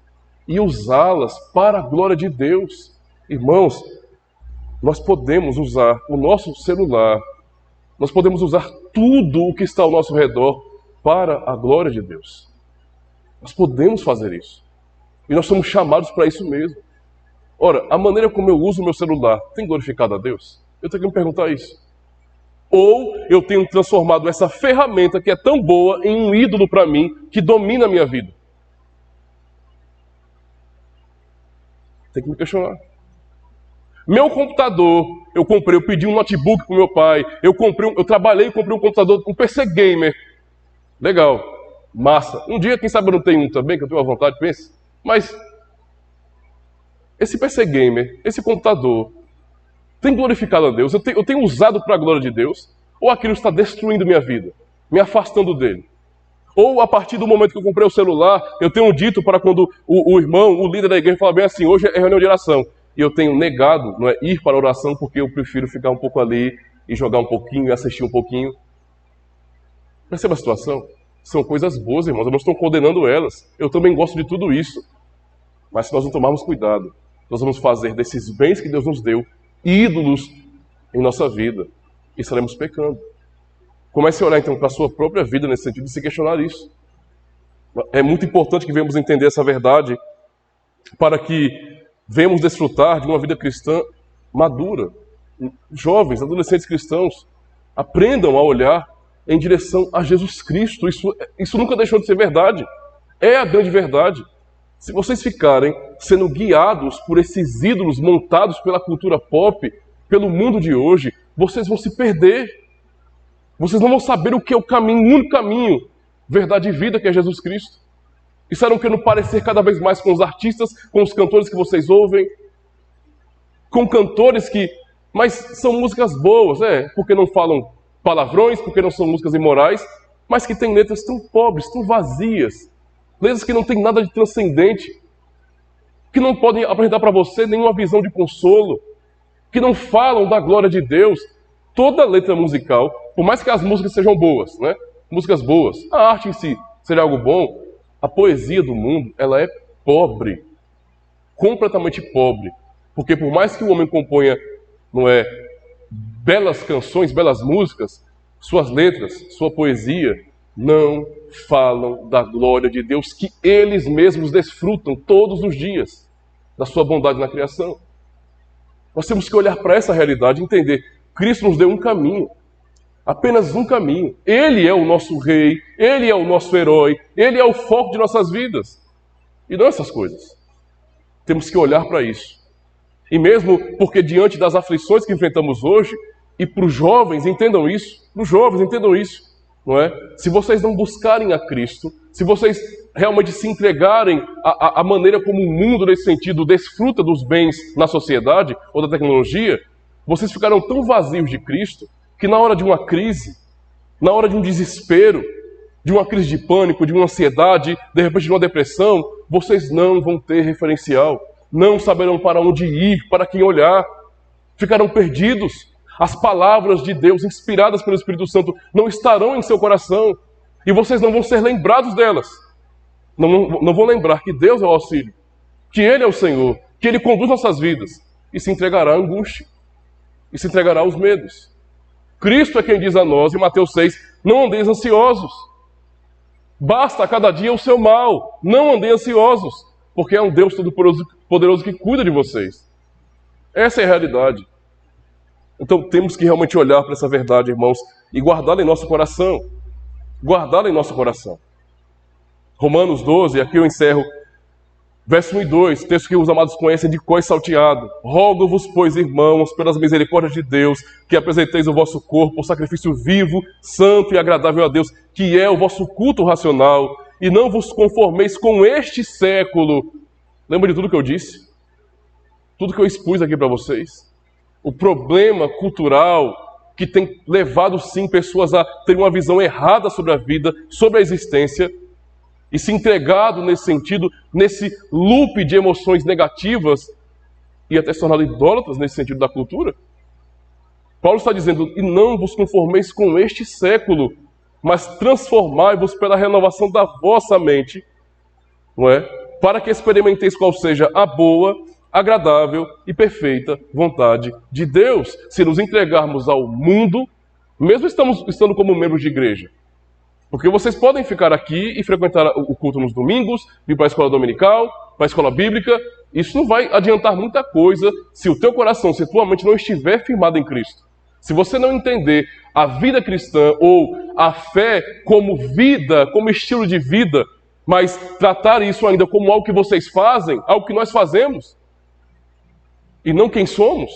e usá-las para a glória de Deus. Irmãos, nós podemos usar o nosso celular, nós podemos usar tudo o que está ao nosso redor para a glória de Deus. Nós podemos fazer isso. E nós somos chamados para isso mesmo. Ora, a maneira como eu uso o meu celular tem glorificado a Deus? Eu tenho que me perguntar isso. Ou eu tenho transformado essa ferramenta que é tão boa em um ídolo para mim, que domina a minha vida? Tem que me questionar. Meu computador, eu pedi um notebook para o meu pai, eu trabalhei e comprei um computador, um PC gamer. Legal. Massa. Um dia, quem sabe eu não tenho um também, que eu tenho à vontade, pense. Mas esse PC Gamer, esse computador, tem glorificado a Deus? Eu tenho usado para a glória de Deus? Ou aquilo está destruindo minha vida, me afastando dele? Ou a partir do momento que eu comprei o celular, eu tenho dito para quando o irmão, o líder da igreja, fala bem assim, hoje é reunião de oração. E eu tenho negado, não é, ir para a oração porque eu prefiro ficar um pouco ali e jogar um pouquinho e assistir um pouquinho. Perceba a situação? São coisas boas, irmãos, eu não estou condenando elas. Eu também gosto de tudo isso. Mas se nós não tomarmos cuidado, nós vamos fazer desses bens que Deus nos deu ídolos em nossa vida e estaremos pecando. Comece a olhar então para a sua própria vida nesse sentido e se questionar isso. É muito importante que venhamos entender essa verdade para que venhamos desfrutar de uma vida cristã madura. Jovens, adolescentes cristãos, aprendam a olhar em direção a Jesus Cristo. Isso nunca deixou de ser verdade. É a grande verdade. Se vocês ficarem sendo guiados por esses ídolos montados pela cultura pop, pelo mundo de hoje, vocês vão se perder. Vocês não vão saber o que é o caminho, o único caminho, verdade e vida, que é Jesus Cristo. E estarão querendo parecer cada vez mais com os artistas, com os cantores que vocês ouvem, com cantores que... Mas são músicas boas, porque não falam palavrões, porque não são músicas imorais, mas que têm letras tão pobres, tão vazias, letras que não têm nada de transcendente, que não podem apresentar para você nenhuma visão de consolo, que não falam da glória de Deus. Toda letra musical, por mais que as músicas sejam boas, né? Músicas boas, a arte em si seja algo bom, a poesia do mundo, ela é pobre, completamente pobre, porque por mais que o homem componha, belas canções, belas músicas, suas letras, sua poesia, não falam da glória de Deus que eles mesmos desfrutam todos os dias, da sua bondade na criação. Nós temos que olhar para essa realidade e entender, Cristo nos deu um caminho, apenas um caminho. Ele é o nosso rei, Ele é o nosso herói, Ele é o foco de nossas vidas. E não essas coisas. Temos que olhar para isso. E mesmo porque diante das aflições que enfrentamos hoje, e para os jovens, entendam isso, não é? Se vocês não buscarem a Cristo, se vocês realmente se entregarem à maneira como o mundo, nesse sentido, desfruta dos bens na sociedade ou da tecnologia, vocês ficarão tão vazios de Cristo que na hora de uma crise, na hora de um desespero, de uma crise de pânico, de uma ansiedade, de repente de uma depressão, vocês não vão ter referencial, não saberão para onde ir, para quem olhar, ficarão perdidos. As palavras de Deus, inspiradas pelo Espírito Santo, não estarão em seu coração e vocês não vão ser lembrados delas. Não vão lembrar que Deus é o auxílio, que Ele é o Senhor, que Ele conduz nossas vidas e se entregará à angústia e se entregará aos medos. Cristo é quem diz a nós, em Mateus 6, não andeis ansiosos. Basta a cada dia o seu mal. Não andem ansiosos, porque é um Deus todo-poderoso que cuida de vocês. Essa é a realidade. Então temos que realmente olhar para essa verdade, irmãos, e guardá-la em nosso coração. Guardá-la em nosso coração. Romanos 12, aqui eu encerro. Verso 1 e 2, texto que os amados conhecem de cor salteado. Rogo-vos, pois, irmãos, pelas misericórdias de Deus, que apresenteis o vosso corpo, sacrifício vivo, santo e agradável a Deus, que é o vosso culto racional, e não vos conformeis com este século. Lembra de tudo que eu disse? Tudo que eu expus aqui para vocês? O problema cultural que tem levado, sim, pessoas a terem uma visão errada sobre a vida, sobre a existência, e se entregado nesse sentido, nesse loop de emoções negativas e até se tornado idólatras nesse sentido da cultura. Paulo está dizendo, e não vos conformeis com este século, mas transformai-vos pela renovação da vossa mente, não é? Para que experimenteis qual seja a boa, agradável e perfeita vontade de Deus. Se nos entregarmos ao mundo, mesmo estando como membros de igreja, porque vocês podem ficar aqui e frequentar o culto nos domingos, vir para a escola dominical, para a escola bíblica. Isso não vai adiantar muita coisa se o teu coração, se a tua mente não estiver firmada em Cristo. Se você não entender a vida cristã ou a fé como vida, como estilo de vida, mas tratar isso ainda como algo que vocês fazem, algo que nós fazemos, e não quem somos,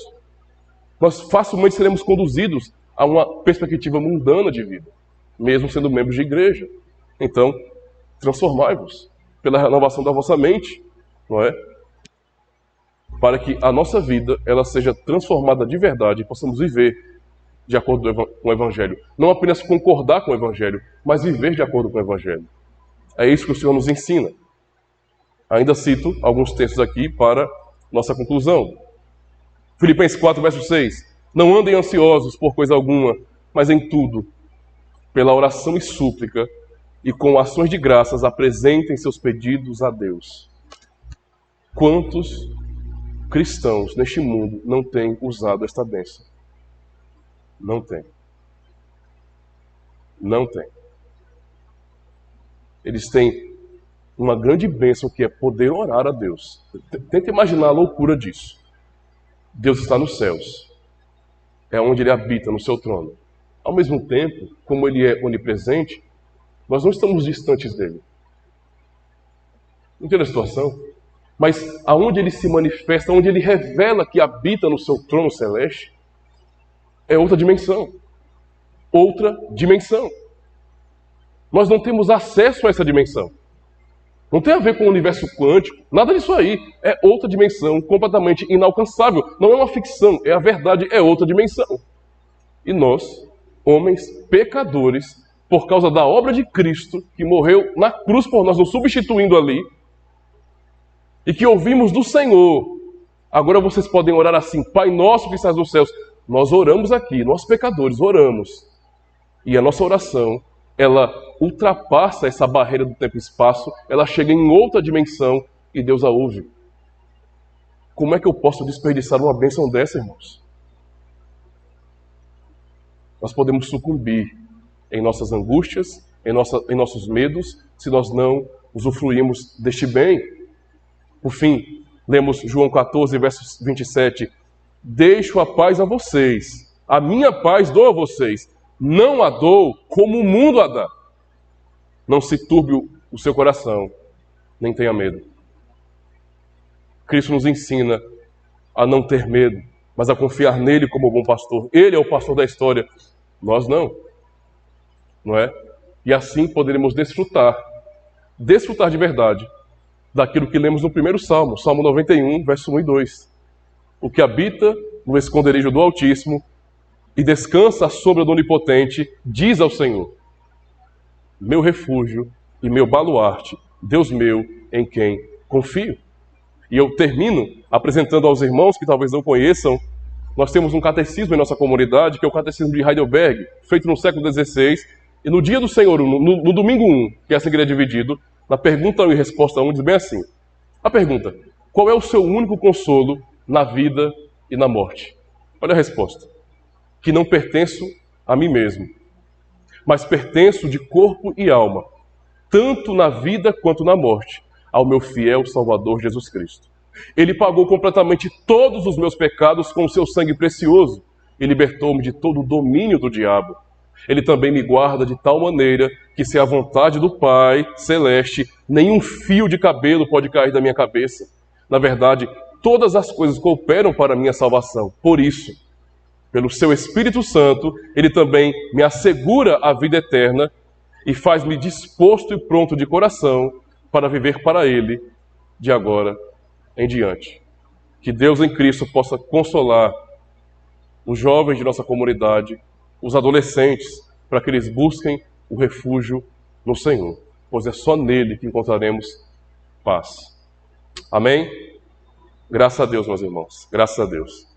nós facilmente seremos conduzidos a uma perspectiva mundana de vida, mesmo sendo membros de igreja. Então, transformai-vos pela renovação da vossa mente, não é? Para que a nossa vida ela seja transformada de verdade e possamos viver de acordo com o Evangelho. Não apenas concordar com o Evangelho, mas viver de acordo com o Evangelho. É isso que o Senhor nos ensina. Ainda cito alguns textos aqui para nossa conclusão. Filipenses 4, verso 6. Não andem ansiosos por coisa alguma, mas em tudo, pela oração e súplica, e com ações de graças apresentem seus pedidos a Deus. Quantos cristãos neste mundo não têm usado esta bênção? Não tem. Não tem. Eles têm uma grande bênção que é poder orar a Deus. Tenta imaginar a loucura disso. Deus está nos céus. É onde Ele habita, no seu trono. Ao mesmo tempo, como Ele é onipresente, nós não estamos distantes dEle. Entende a situação? Mas aonde Ele se manifesta, onde Ele revela que habita no seu trono celeste, é outra dimensão. Outra dimensão. Nós não temos acesso a essa dimensão. Não tem a ver com o universo quântico, nada disso aí. É outra dimensão completamente inalcançável. Não é uma ficção, é a verdade, é outra dimensão. E nós, homens pecadores, por causa da obra de Cristo, que morreu na cruz por nós, nos substituindo ali, e que ouvimos do Senhor, agora vocês podem orar assim: Pai nosso que estás nos céus. Nós oramos aqui, nós pecadores oramos. E a nossa oração, ela ultrapassa essa barreira do tempo e espaço, ela chega em outra dimensão e Deus a ouve. Como é que eu posso desperdiçar uma bênção dessa, irmãos? Nós podemos sucumbir em nossas angústias, em nossos medos, se nós não usufruímos deste bem. Por fim, lemos João 14, verso 27. Deixo a paz a vocês, a minha paz dou a vocês, não a dou como o mundo a dá. Não se turbe o seu coração, nem tenha medo. Cristo nos ensina a não ter medo, mas a confiar nele como o bom pastor. Ele é o pastor da história, nós não. Não é? E assim poderemos desfrutar de verdade daquilo que lemos no primeiro Salmo, Salmo 91, verso 1 e 2. O que habita no esconderijo do Altíssimo e descansa à sombra do Onipotente, diz ao Senhor: meu refúgio e meu baluarte, Deus meu, em quem confio. E eu termino apresentando aos irmãos que talvez não conheçam. Nós temos um catecismo em nossa comunidade, que é o Catecismo de Heidelberg, feito no século XVI. E no dia do Senhor, no domingo 1, que essa igreja é dividido, na pergunta 1 e resposta 1, diz bem assim. A pergunta: qual é o seu único consolo na vida e na morte? Olha a resposta: que não pertenço a mim mesmo, mas pertenço de corpo e alma, tanto na vida quanto na morte, ao meu fiel Salvador Jesus Cristo. Ele pagou completamente todos os meus pecados com o seu sangue precioso e libertou-me de todo o domínio do diabo. Ele também me guarda de tal maneira que, se é a vontade do Pai Celeste, nenhum fio de cabelo pode cair da minha cabeça. Na verdade, todas as coisas cooperam para a minha salvação. Por isso, pelo seu Espírito Santo, Ele também me assegura a vida eterna e faz-me disposto e pronto de coração para viver para Ele de agora em diante. Que Deus em Cristo possa consolar os jovens de nossa comunidade, os adolescentes, para que eles busquem o refúgio no Senhor, pois é só nele que encontraremos paz. Amém? Graças a Deus, meus irmãos. Graças a Deus.